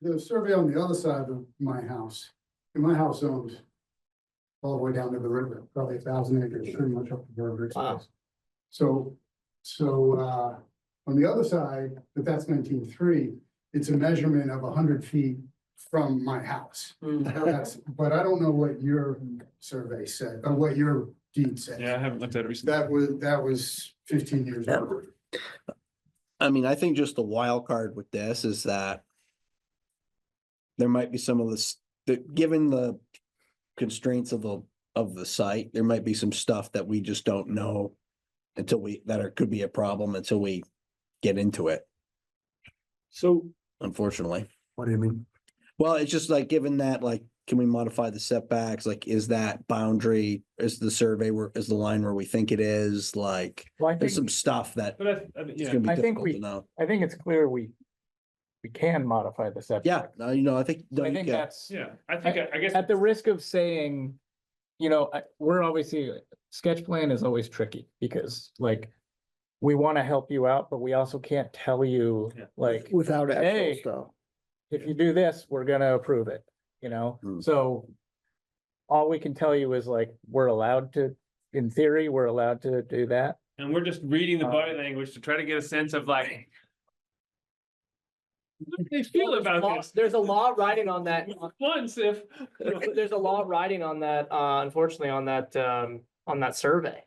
The survey on the other side of my house, and my house owns all the way down to the river, probably 1,000 acres, pretty much up the river. Wow. So, on the other side, but that's 19.3, it's a measurement of 100 feet from my house. But I don't know what your survey said, or what your deed said. Yeah, I haven't looked at it recently. That was 15 years ago. I mean, I think just the wild card with this is that there might be some of this, that given the constraints of the site, there might be some stuff that we just don't know until could be a problem until we get into it, So unfortunately. What do you mean? Well, it's just like, given that, like, can we modify the setbacks? Like, is that boundary, is the survey is the line where we think it is? Like, well, I there's think, some stuff that But I mean, it's yeah, gonna be I think difficult to know. I think it's clear we can modify the setback. Yeah, no, you know, I think. no, I you think can. that's, yeah, I think, I guess. at the risk of saying, we're obviously, sketch plan is always tricky because like, we want to help you out, but we also can't tell you, Yeah. like, Without actual Hey. stuff. if you do this, we're gonna approve it, Hmm. So all we can tell you is like, we're allowed to, in theory, we're allowed to do that. And we're just reading the body language to try to get a sense of like. What do they feel about this? There's a law riding on that. Once if. There's a law riding on that, unfortunately, on that survey.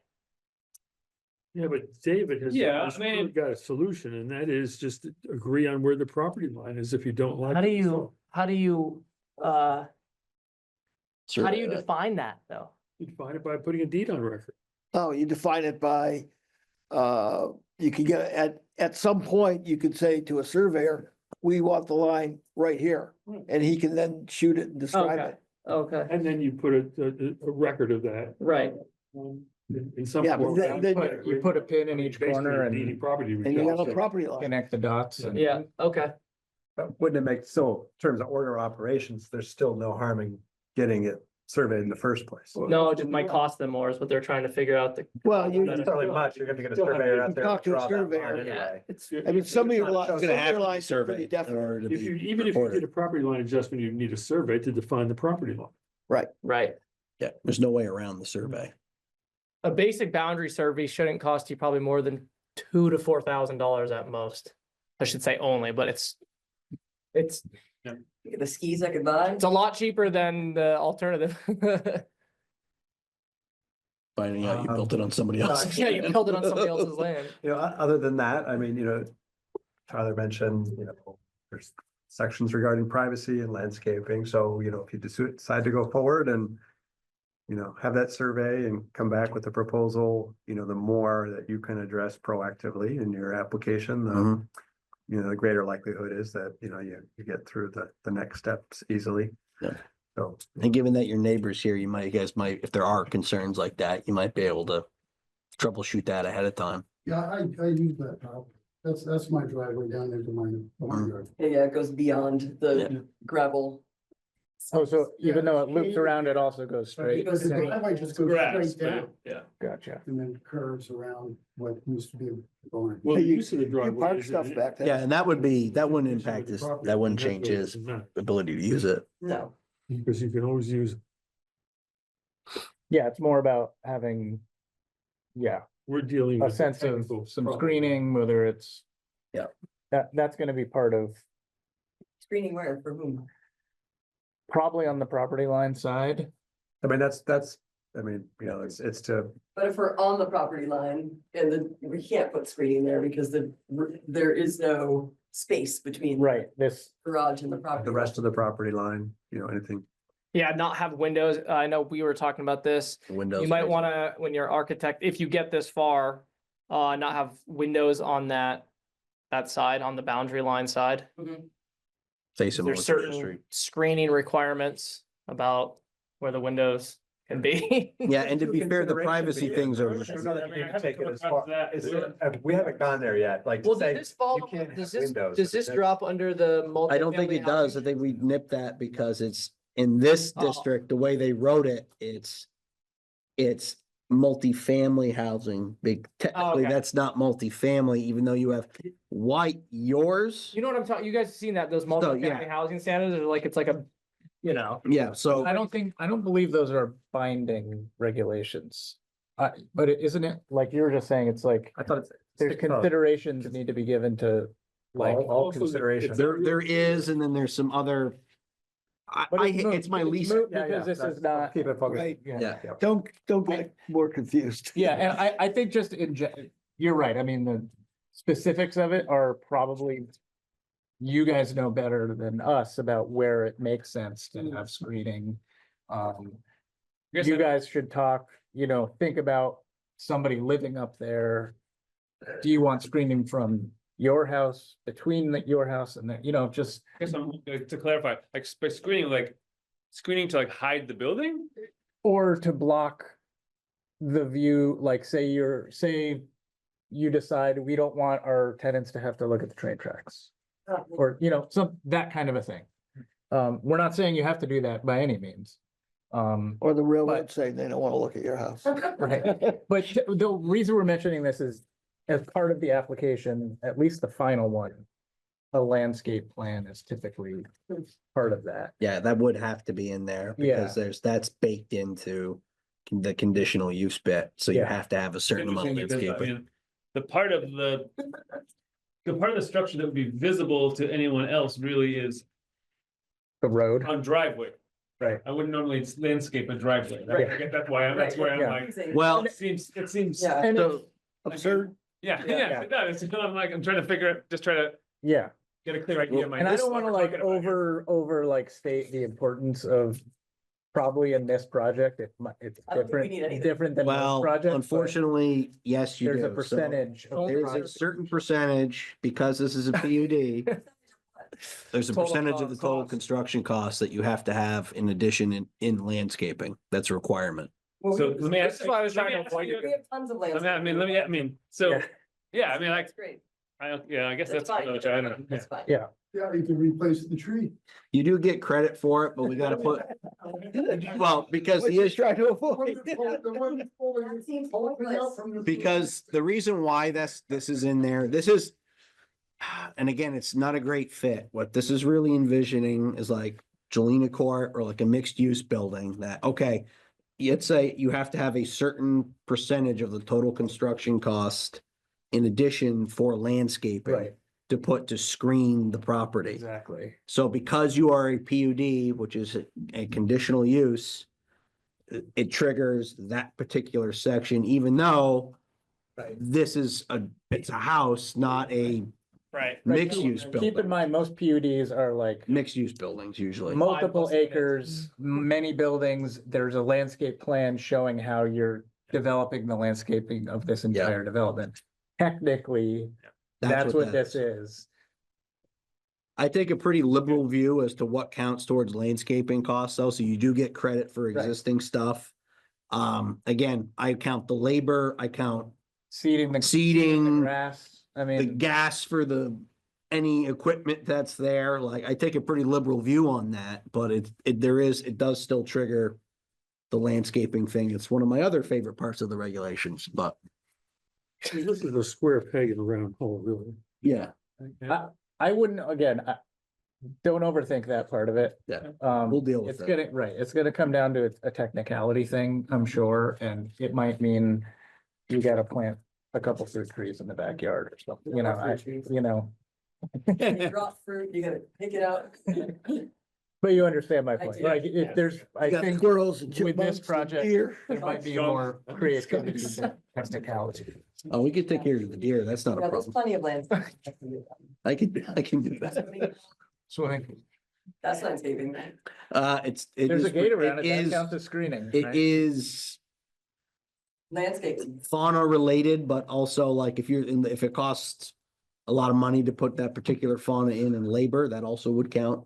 Yeah, but David has. Yeah, has I mean- got a solution, and that is just agree on where the property line is if you don't like. How do it. you, how do you Survey. define that though? You find it by putting a deed on record. Oh, you define it by, you can get, at some point, you could say to a surveyor, we want the line right here. And he can then shoot it and describe Okay. it. Okay, And then you put a record of that. right. In some. Yeah, but format. then You put a pin in each Basically, corner deeding and property. And you have a records. property line. connect the dots. and- Yeah, okay. But wouldn't it make, so in terms of order of operations, there's still no harm in getting it surveyed in the first place? No, it just might cost them more is what they're trying to figure out. Well, you, Not really much, you're gonna get a Still have surveyor to out there. talk to a draw that line surveyor, anyway. It's, I mean, some of your It's lines, not some Gonna of have your to be lines are pretty surveyed in definite. order to If you, be even if you recorded. did a property line adjustment, you need a survey to define the property line. right. Yeah, there's no way around the survey. A basic boundary survey shouldn't cost you probably more than $2,000 to $4,000 at most. I should say only, but it's The skis I could buy. a lot cheaper than the alternative. Finding out you built it on somebody else. Yeah, you build it on somebody else's land. Other than that, I mean, Tyler mentioned, there's sections regarding privacy and landscaping, so, if you decide to go forward and have that survey and come back with a proposal, the more that you can address proactively in your application, Mhm. The greater likelihood is that, you get through the next steps easily. Yeah. So, And given that your neighbors here, you guys might, if there are concerns like that, you might be able to troubleshoot that ahead of time. Yeah, I use that probably. That's my driveway down there to my yard. Yeah, it goes beyond the gravel. Oh, so even though it loops around, it also goes It straight. goes, the driveway just goes Grass, straight down yeah. Gotcha. and then curves around what used to be a barn. Well, Hey, the you- use of the You driveway. park is- stuff back there. Yeah, and that wouldn't use of impact the his, property that wouldn't line, change that's his what it's ability to use it. No, not, Because you can always use, Yeah, it's more about having, we're dealing a with. the sense of technical some problem. screening, whether it's. Yeah. That's gonna be part of, screening where, for whom? probably on the property line side. I mean, it's to, But if we're on the property line and we can't put screening there because there is no space between. Right, this, Garage and the property. the rest of the property line, anything. Yeah, not have windows. I know we were talking about this. Windows. You might wanna, when you're architect, if you get this far, not have windows on that side, on the boundary line side. Mhm. Say similar There's to the certain street. screening requirements about where the windows and B. Yeah, and to be fair, the Consideration privacy being- things are. I don't know that you can take it as Come far- across that. it's- We haven't gone there yet, like. Well, say, does this fall, you can't have does this, windows, does this that- drop under the multi? I don't think it does. I think we nipped that because it's in this Oh. district, the way they wrote it, it's multifamily housing. Big, technically, okay. that's not multifamily, even though you have white yours. You know what I'm talking, you guys have seen that, those yeah. multi-family housing standards are like, it's like a, you know. Yeah, so I don't believe those are binding regulations. But isn't it, like you were just saying, it's like, I thought it's. there's considerations that need to be given to, like, All Also, considerations. there is, and then there's some other. But It's my least, moot Yeah, because yeah, this that's- is not. Keep it focused. Right. yeah. Don't get more confused. Yeah, and I think just you're right. I mean, the specifics of it are probably. You guys know better than us about where it makes sense to have screening. Guess You that- guys should talk, think about somebody living up there. Do you want screening from your house, between your house and just, Guess I'm, to clarify, like by screening, like screening to like hide the building? or to block the view, like say you decide we don't want our tenants to have to look at the train tracks. Or, some, that kind of a thing. We're not saying you have to do that by any means. Or the railroad saying they don't want to look at your house. Right, but the reason we're mentioning this is as part of the application, at least the final one. A landscape plan is typically part of that. Yeah, that would have to be in there because that's baked into the conditional use bit. So you Yeah. have to have a certain amount of Interesting because, I landscaping. mean, the part of the structure that would be visible to anyone else really is The road, on driveway. right? I wouldn't normally landscape a driveway. Right. I get that's why that's where I'm Yeah. like, Well, it seems, Yeah. And so Absurd. yeah, Yeah. yeah, it does. I'm like, I'm trying to figure it, just try to yeah, get a clear idea of my. and I this- don't what wanna we're like talking about here. over like state the importance of. Probably in this project, it's I don't think we different, need anything. different than most well, projects. but unfortunately, yes, you do. There's a So percentage. of There's a projects- certain percentage, because this is a PUD, there's a Total percentage of the total cost. construction costs that you have to have in addition in landscaping. That's a requirement. Well, So we- let me ask. This is why I was let me trying to ask avoid you- it. We have tons of land. I mean, so, Yeah. yeah, I mean, like, That's great. I guess That's that's, fine. which I don't know. That's fine. Yeah. Yeah, you can replace the tree. You do get credit for it, but we gotta put, well, because What the you're issue, trying to The avoid. one that's pulling- That seems pulling out hopeless. from the- because the reason why this is in there, this is, and again, it's not a great fit. What this is really envisioning is like Jelena Court or like a mixed use building that, okay, you'd say you have to have a certain percentage of the total construction cost in addition for landscaping Right, to put to screen the property. exactly. So because you are a PUD, which is a conditional use, it triggers that particular section, even though Right. this is it's a house, not a Right. mixed use Keep in building. mind, most PUDs are like Mixed use buildings usually. multiple 5 plus acres, many buildings. There's a landscape plan showing how you're developing the landscaping of this entire development. Technically, that's what that this is. is. I take a pretty liberal view as to what counts towards landscaping costs, though, so you do get credit for Right. existing stuff. Again, I count the labor, I count Seeding the seeding, grass. I the mean, gas for any equipment that's there, like, I take a pretty liberal view on that, but it does still trigger the landscaping thing. It's one of my other favorite parts of the regulations, but This is a square peg in a round hole, really. yeah. I wouldn't, again, don't overthink that part of it. Yeah, Um, we'll deal with it's it. gonna, right, it's gonna come down to a technicality thing, I'm sure, and it might mean you gotta plant a couple fruit trees in the backyard or something, You drop fruit, you gotta pick it out. but you understand my I point, do, like, if yes. there's, I You got think squirrels and with this chipmunks and project, deer. there might be Skunks. more creativity than technicality. Oh, we could take care of the deer. That's not a Yeah, there's problem. plenty of land. I can do that. Swimming, That's landscaping. It there's is- a gate around it, that is- counts as screening, It right? is Landscaping. fauna related, but also like if it costs a lot of money to put that particular fauna in and labor, that also would count.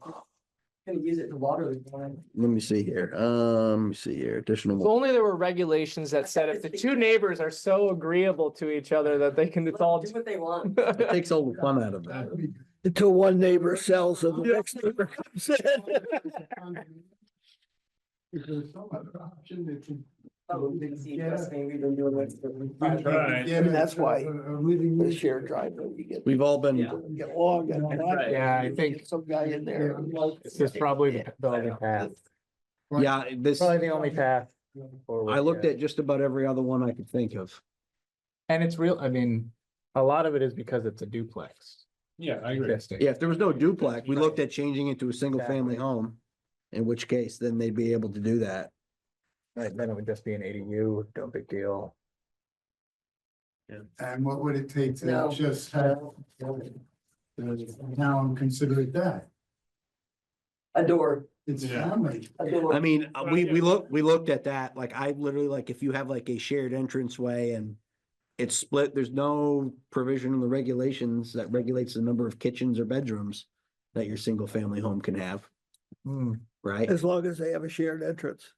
Gonna use it to water the plant. Let me see here, If additional. only there were regulations that said if the two neighbors are so agreeable to each other that they can, it's all. Do what they want. It takes all the fun out of That it. would be good. Until one neighbor sells and the next neighbor comes in. If there's some other option that can. Oh, we can see, trust me, we've been doing this for Right. Yeah, And that's why a living The use. shared driveway, you get. We've all been, Yeah. Get along and. Right. Yeah, I think- Some guy in there. This is probably the only path, yeah, this, probably the only path. forward, I looked yeah. at just about every other one I could think of. And it's real, I mean, a lot of it is because it's a duplex. Yeah, I agree. existing. Yeah, if there was no duplex, we looked at changing it to a single family Exactly. home. In which case, then they'd be able to do that. Right, then it would just be an ADU, no big deal. And what would it take No. to just have the town consider it that? A door, It's Yeah. family. a door. I mean, Well, we yeah. looked at that, like I literally, like if you have like a shared entranceway and. It's split, there's no provision in the regulations that regulates the number of kitchens or bedrooms. That your single family home can have, Hmm, right? As long as they have a shared entrance.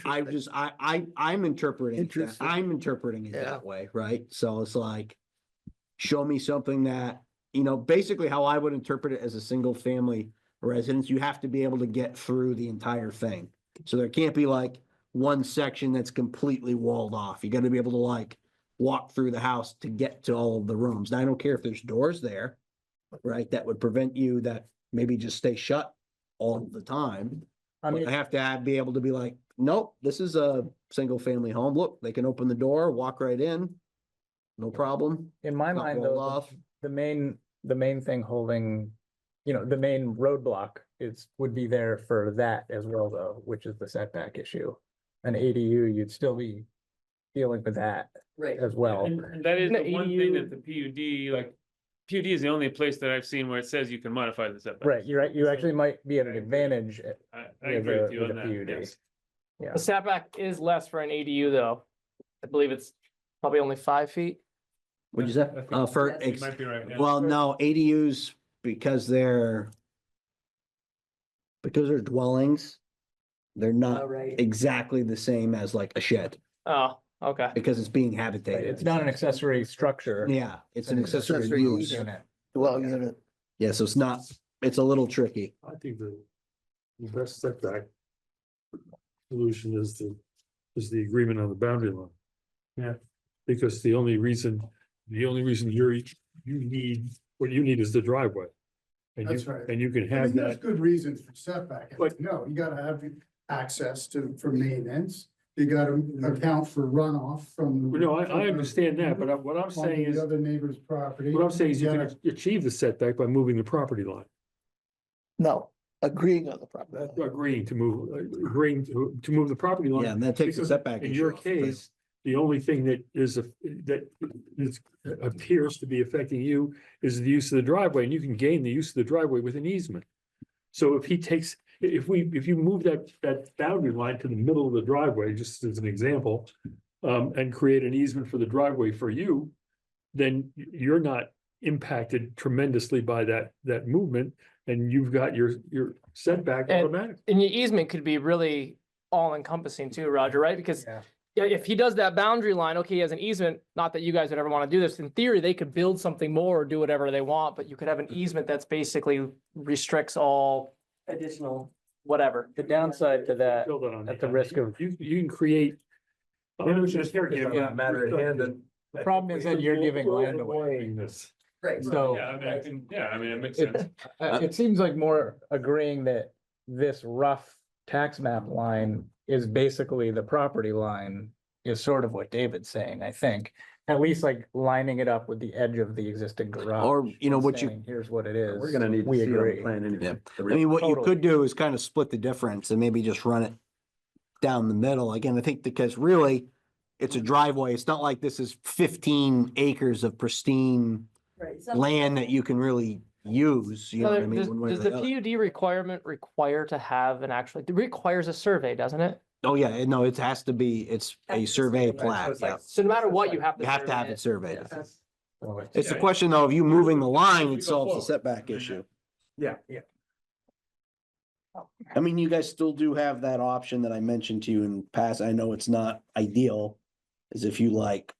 I Interesting. just, I'm interpreting, it that- Interesting. I'm interpreting it Yeah. that way, right? So it's like. Show me something that, basically how I would interpret it as a single family residence, you have to be able to get through the entire thing. So there can't be like one section that's completely walled off. You gotta be able to like. Walk through the house to get to all of the rooms. Now, I don't care if there's doors there. Right, that would prevent you that maybe just stay shut all the time. I But mean, I have to be able to be like, nope, this is a single family home. Look, they can open the door, walk right in. No problem. in my not mind, walled though, off. the main thing holding, the main roadblock would be there for that as well, though, which is the setback issue. An ADU, you'd still be dealing with that Right. as well. And that is Isn't the it one thing ADU? that the PUD, like, PUD is the only place that I've seen where it says you can modify the setback. Right, you're right, you actually might be at an advantage. I with agree with you with on a that, PUD. yes. Yeah, The setback is less for an ADU though. I believe it's probably only 5 feet. What'd you say? I think- For, Yes, You might be right, yeah. well, no, ADUs, because they're. Because they're dwellings. They're All not right. exactly the same as like a shed, Oh, okay. because it's being right, habitated. it's not an accessory structure. Yeah, it's an It's accessory accessory use. Unit. Well, unit. Yeah, so it's not, it's a little tricky. I think the best setback solution is the agreement on the boundary line. Yeah. Because the only reason you need, what you need is the driveway. And That's you, right. and you can I have mean, there's that, good reasons for setback. But- No, you gotta have access for maintenance. You gotta account for runoff from. no, I understand that, but what I'm On saying the is, other neighbor's property. what I'm saying is you gotta- can achieve the setback by moving the property line. No, agreeing on the property. Agreeing to move the property line. Yeah, and that takes the Because setback. In issue your off the table. case, the only thing that appears to be affecting you is the use of the driveway, and you can gain the use of the driveway with an easement. So if you move that boundary line to the middle of the driveway, just as an example, and create an easement for the driveway for you, then you're not impacted tremendously by that movement, and you've got your setback And- automatic. And your easement could be really all encompassing too, Roger, right? Because Yeah. yeah, if he does that boundary line, okay, he has an easement, not that you guys would ever want to do this. In theory, they could build something more or do whatever they want, but you could have an easement that's basically restricts all Additional. whatever. The downside to that, Build it on at the risk of- You can create. Maybe we should just give Yeah. a matter at hand and. the problem is that you're giving land away. This. Right. So Yeah, I mean, it makes it, sense. it seems like more agreeing that this rough tax map line is basically the property line is sort of what David's saying, I think. At least like lining it up with the edge of the existing garage. Or, and what you, saying, Here's what it is. We're gonna need to We see it on the agree. plan anyway. Yeah. The I mean, what you Totally. could do is kind of split the difference and maybe just run it down the middle. Again, I think because really it's a driveway. It's not like this is 15 acres of pristine Right. land that you can really use, you know what I mean? Does one way or does the other. PUD requirement require to have an actual, it requires a survey, doesn't it? Oh, yeah, no, it has to be, it's a survey plat, yeah. So no matter what, you have to. You have to survey have it surveyed. Yeah. Well, it's- It's a Yeah. question though, of you moving the line, If we it go solves the forward. setback issue. Yeah. I mean, you guys still do have that option that I mentioned to you in the past. I know it's not ideal. Is if you like.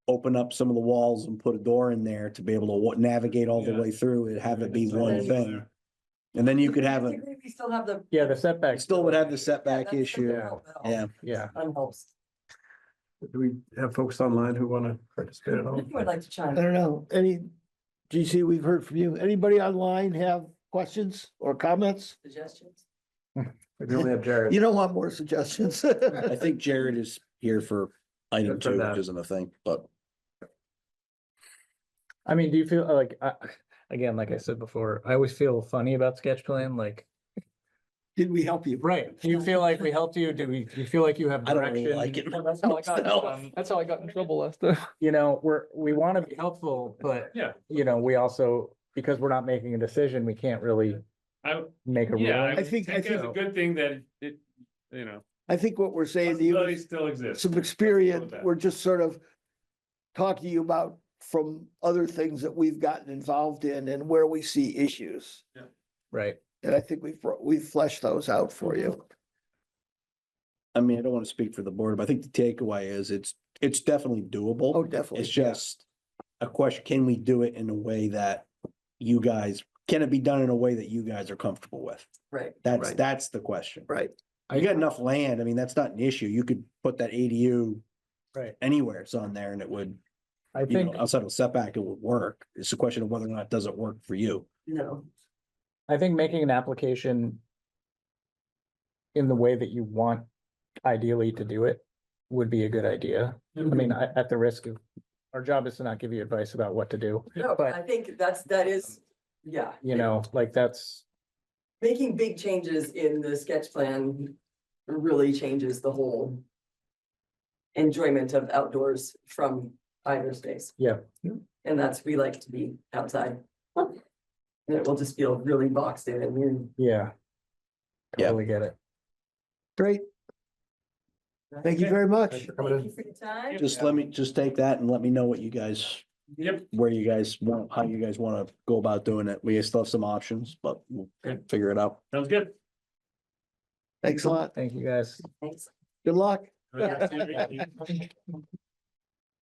Open up some of the walls and put a door in there to be able to navigate all the Yeah. way through and have it be It's all one over thing. there. And then you could have a, Technically, we still have the. Yeah, the it setbacks. still would have the Yeah, setback that doesn't issue. help at all. Yeah. Yeah. Unhelps. Do we have folks online who want to participate at all? If you would like to I chime. don't know, GC, we've heard from you. Anybody online have questions or comments? Suggestions? We only have Jared. You don't want more suggestions? I think Jared is here for item For 2, that. which isn't a thing, but I mean, do you feel like, again, like I said before, I always feel funny about sketch plan, like, Did we help you? right, do you feel like we helped you? Do you feel like you have I don't really direction? like it. Well, that's how I got, myself. that's how I got in trouble last time. You know, we want to be helpful, but, Yeah, you know, we also, because we're not making a decision, we can't really I, make a yeah, I rule. would think- take it as a good thing that it, you know, I think what we're saying to you, possibility is still exists. some experience, that. we're just sort of talking to you about from other things that we've gotten involved in and where we see issues. Right. And I think we've fleshed those out for you. I mean, I don't want to speak for the board, but I think the takeaway is it's definitely doable. Oh, definitely. It's just a question, can we do it in a way that you guys, can it be done in a way that you guys are comfortable with? Right. Right. That's the question. Right. You got enough land. I mean, that's not an issue. You could put that ADU Right. anywhere it's on there and it would, I you think, know, outside of setback, it would work. It's a question of whether or not it doesn't work for you. No. I think making an application in the way that you want ideally to do it would be a good idea. I mean, at the risk of, our job is to not give you advice about what to do, No, But- I think that is, yeah. you know, like that's, Making big changes in the sketch plan really changes the whole enjoyment of outdoors from either space. yeah. And we like to be outside. And it will just feel really boxed in and weird. Yeah. Yeah. Totally get it. Great. Thank you very much. Thanks for coming Thank in. you for your time. Just take that and let me know what you guys, Yep, where you guys want, how you guys want to go about doing it. We still have some options, but we'll figure it out. sounds good. Thanks a lot. Thank you, guys. Thanks. Good luck.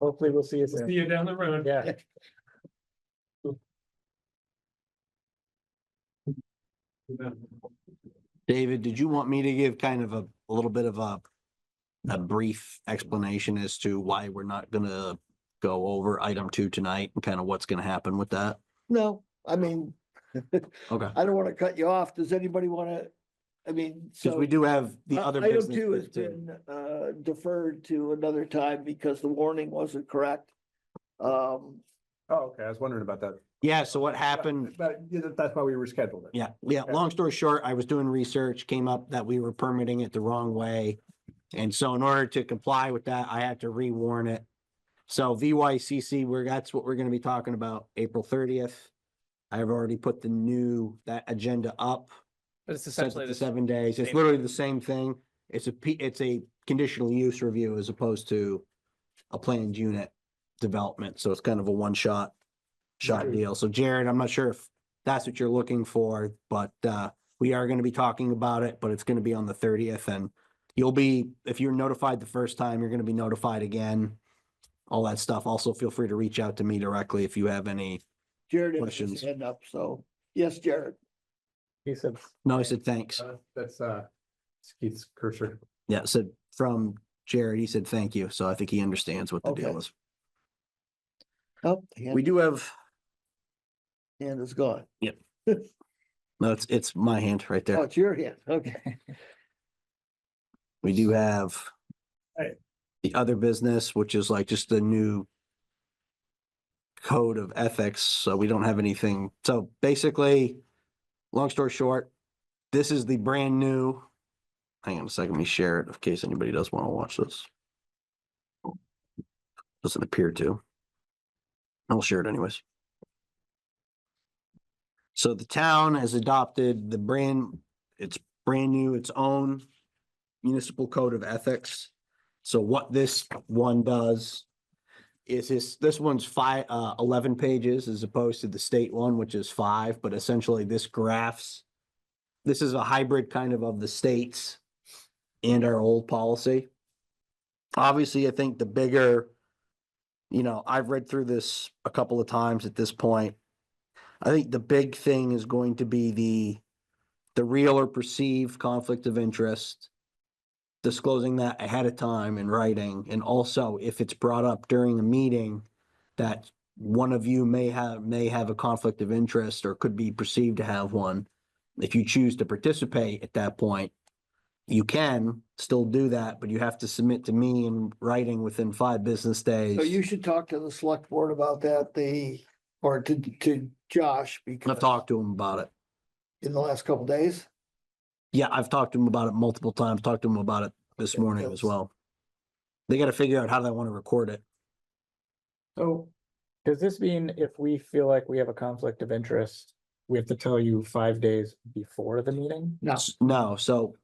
Hopefully we'll see you See soon. you down the road. Yeah. David, did you want me to give kind of a little bit of a brief explanation as to why we're not gonna go over item 2 tonight and kind of what's gonna happen with that? No, I mean, Okay, I don't want to cut you off. Does anybody want to? I mean, because so. we do have the other Item business. 2 has bit too. been deferred to another time because the warning wasn't correct. Oh, okay. I was wondering about that. Yeah, so what happened? But yeah, that's why we rescheduled it. Yeah, long story short, I was doing research, came up that we were permitting it the wrong way. And so in order to comply with that, I had to rewarn it. So VYCC, that's what we're gonna be talking about, April 30th. I've already put that agenda up. But it's Sent essentially it to the 7 days. It's same literally thing. the same thing. It's a conditional use review as opposed to a planned unit development. So it's kind of a shot deal. So Jared, I'm not sure if that's what you're looking for, but we are going to be talking about it, but it's going to be on the 30th and if you're notified the first time, you're going to be notified again. All that stuff. Also feel free to reach out to me directly if you have any. Jared has his Questions? hand up, so, yes, Jared. He said. No, I said thanks. That's Keith's cursor. Yeah, so from Jared, he said thank you. So I think he understands what the deal Okay. is. Oh, the We do have, hand is gone. no, it's my hand right Oh, there. it's your hand, okay. We do have Right. the other business, which is like just the new code of ethics. So we don't have anything. So basically, long story short, this is the brand new. Hang on a second, let me share it in case anybody does want to watch this. Doesn't appear to. I'll share it anyways. So the town has adopted it's brand new, its own municipal code of ethics. So what this one does is this one's 11 pages as opposed to the state one, which is 5, but essentially this graphs this is a hybrid kind of the states and our old policy. Obviously, I think the bigger, I've read through this a couple of times at this point. I think the big thing is going to be the real or perceived conflict of interest, disclosing that ahead of time in writing, and also if it's brought up during a meeting that one of you may have a conflict of interest or could be perceived to have one. If you choose to participate at that point, you can still do that, but you have to submit to me in writing within 5 business days. So you should talk to the select board about that, or to Josh, because I've talked to him about it. in the last couple days. Yeah, I've talked to him about it multiple times, talked to him about it this morning as well. They gotta figure out how they want to record it. So does this mean if we feel like we have a conflict of interest, we have to tell you 5 days before the meeting? No, No, so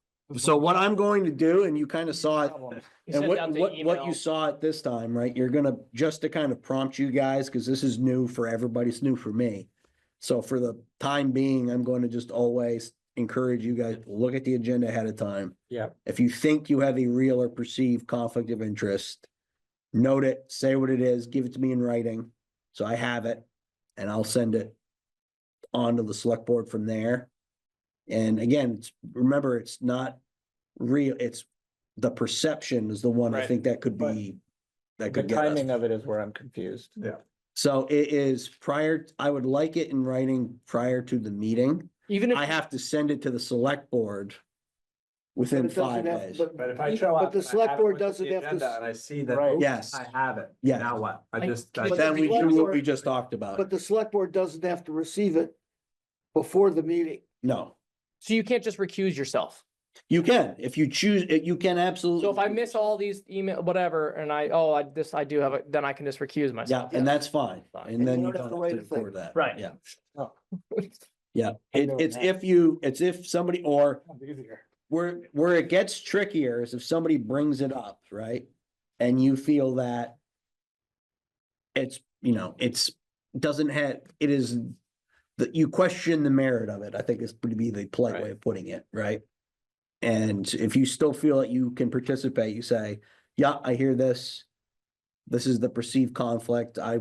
what I'm going to do, and you kind of saw it, You and sent what, out the what you email. saw at this time, right? You're gonna, just to kind of prompt you guys, because this is new for everybody, it's new for me. So for the time being, I'm going to just always encourage you guys, look at the agenda ahead of time. Yeah. If you think you have a real or perceived conflict of interest, note it, say what it is, give it to me in writing, so I have it, and I'll send it on to the select board from there. And again, remember, it's not real, it's the perception is the one I Right. think that could But be, that The could get us. timing of it is where I'm confused. So it is I would like it in writing prior to the meeting. Even if. I have to send it to the select board within But it doesn't 5 have- days. But if I show up. But the and I select have it board with the doesn't have to agenda s- And I see that. Right. oops, Yes. I have it. Yeah. Now what? I just. But But then we select do what board- we just talked about. but the select board doesn't have to receive it before the meeting. No, So you can't just recuse yourself. you can, if you choose, you can absolutely. So if I miss all these email, whatever, and I do have it, then I can just recuse Yeah, myself. and that's fine. Fine. And And then you you don't have don't to have write to a thing. record that. Right. Yeah, Oh, yeah. I'm doing It's that. it's if somebody, or sounds easier. where it gets trickier is if somebody brings it up, right? And you feel that it's, doesn't have, it is, that you question the merit of it, I think is would be the polite way of putting it, right? And if you still feel that you can participate, you say, yeah, I hear this. This is the perceived conflict. I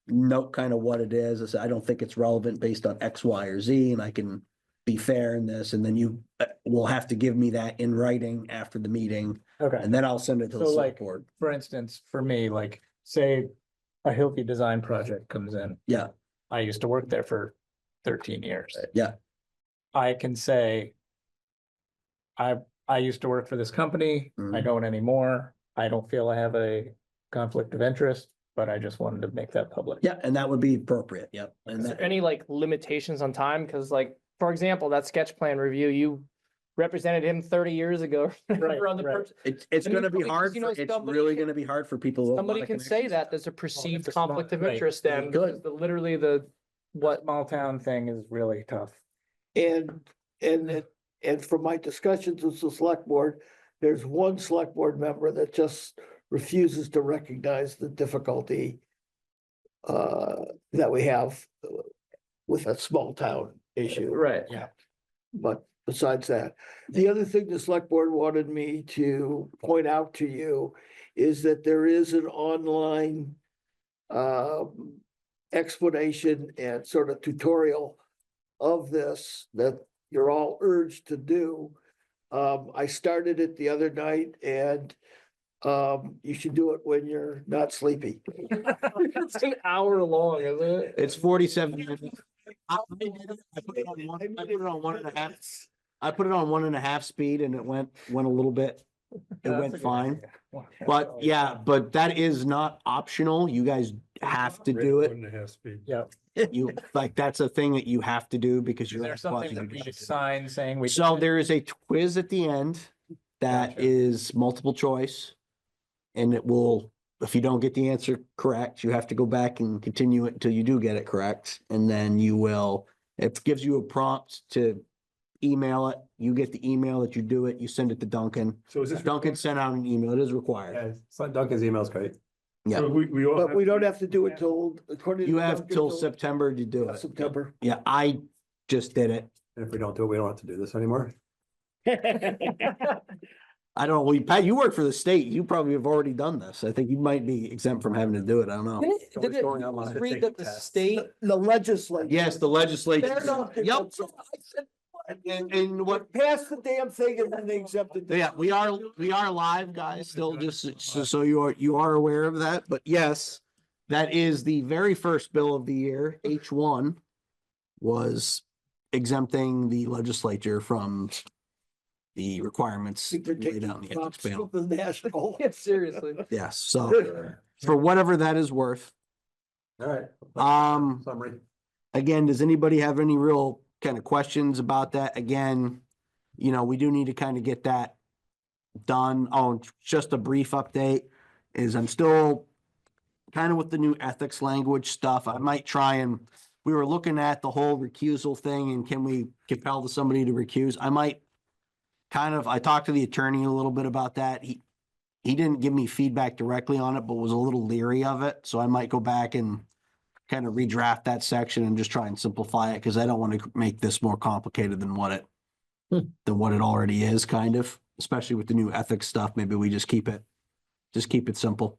note kind of what it is. I say, I don't think it's relevant based on X, Y, or Z, and I can be fair in this. And then you will have to give me that in writing after the meeting, Okay. and then I'll send it to the So, select like, board. For instance, for me, like, say a Hilti design project comes in. Yeah. I used to work there for 13 years. Yeah. I can say, I used to work for this company. I Mhm. don't anymore. I don't feel I have a conflict of interest, but I just wanted to make that public. Yeah, and that would be appropriate. Yep. And Is there that, any like limitations on time? Cause like, for example, that sketch plan review, you represented him 30 years ago. Remember on the right. per- it's And you gonna be probably- hard, you know, it's somebody really can- gonna be hard for people. who have a lot Somebody of can say connections. that there's a perceived a small- conflict of right. interest then, Good. because literally the, what, Small town thing is really tough. And from my discussions with the select board, there's one select board member that just refuses to recognize the difficulty that we have with a small town issue. right. But besides that, the other thing the select board wanted me to point out to you is that there is an online explanation and sort of tutorial of this that you're all urged to do. I started it the other night and you should do it when you're not sleepy. It's an hour long, isn't it? It's 47 minutes. I put it on 1.5. I put it on 1.5 speed and it went a little bit, it That's a went good fine. idea. But yeah, but that is not optional. You guys have to do it. 1.5 speed. Yeah. You, like, that's a thing that you have to do because Is you're. there something that we should sign saying we? So did it? there is a quiz at the end that Gotcha. is multiple choice. And it will, if you don't get the answer correct, you have to go back and continue it until you do get it correct. And then you will, it gives you a prompt to email it. You get the email that you do it, you send it to Duncan. So is this? Duncan sent out an email. It is required. Yeah, so Duncan's email's great. Yeah. So we all. But we don't have to do it till, according to. You have Duncan, till September to do it. September. Yeah, I just did it And if we don't do it, we don't have to do this anymore. I don't, well, Pat, you work for the state. You probably have already done this. I think you might be exempt from having to do it. I don't know. Did it read that the state? The legislature. Yes, the legislature. They're not- Yep. I said, And what, pass the damn thing and then they accepted. yeah, we are live, guys, still just so you are aware of that. But yes, that is the very first bill of the year. H1 was exempting the legislature from the requirements laid out in the ethics panel. The national. Yeah, seriously. Yes, so for whatever that is worth. All right. Summary. Again, does anybody have any real kind of questions about that? Again, you know, we do need to kind of get that done. Oh, just a brief update is I'm still kind of with the new ethics language stuff. I might try and, we were looking at the whole recusal thing and can we compel somebody to recuse? I might I talked to the attorney a little bit about that. He didn't give me feedback directly on it, but was a little leery of it. So I might go back and kind of redraft that section and just try and simplify it because I don't want to make this more complicated than what it already is, kind of, especially with the new ethics stuff. Maybe we just keep it simple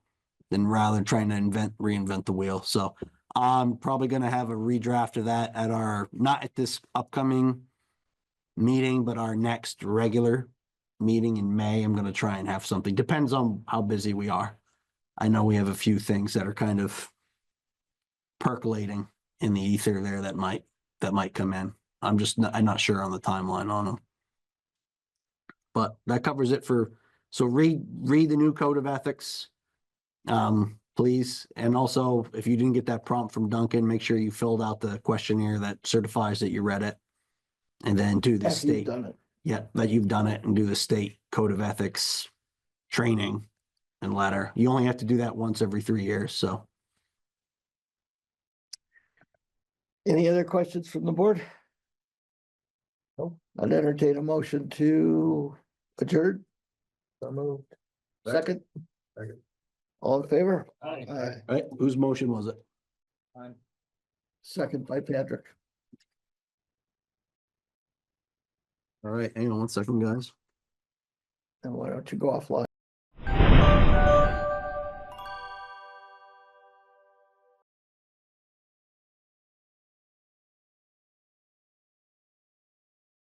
than rather than trying to reinvent the wheel. So I'm probably going to have a redraft of that at not at this upcoming meeting, but our next regular meeting in May. I'm going to try and have something. Depends on how busy we are. I know we have a few things that are kind of percolating in the ether there that might come in. I'm not sure on the timeline on them. But that covers it so read the new code of ethics. Please. And also, if you didn't get that prompt from Duncan, make sure you filled out the questionnaire that certifies that you read it. And then do the After you've state, done it. yeah, that you've done it, and do the state code of ethics training and letter. You only have to do that once every 3 years, so. Any other questions from the board? No, I'd entertain a motion to adjourn. So moved. Second? Second. All in favor? Aye. Aye. Right, whose motion was it? Second by Patrick. All right, hang on 1 second, guys. And why don't you go offline?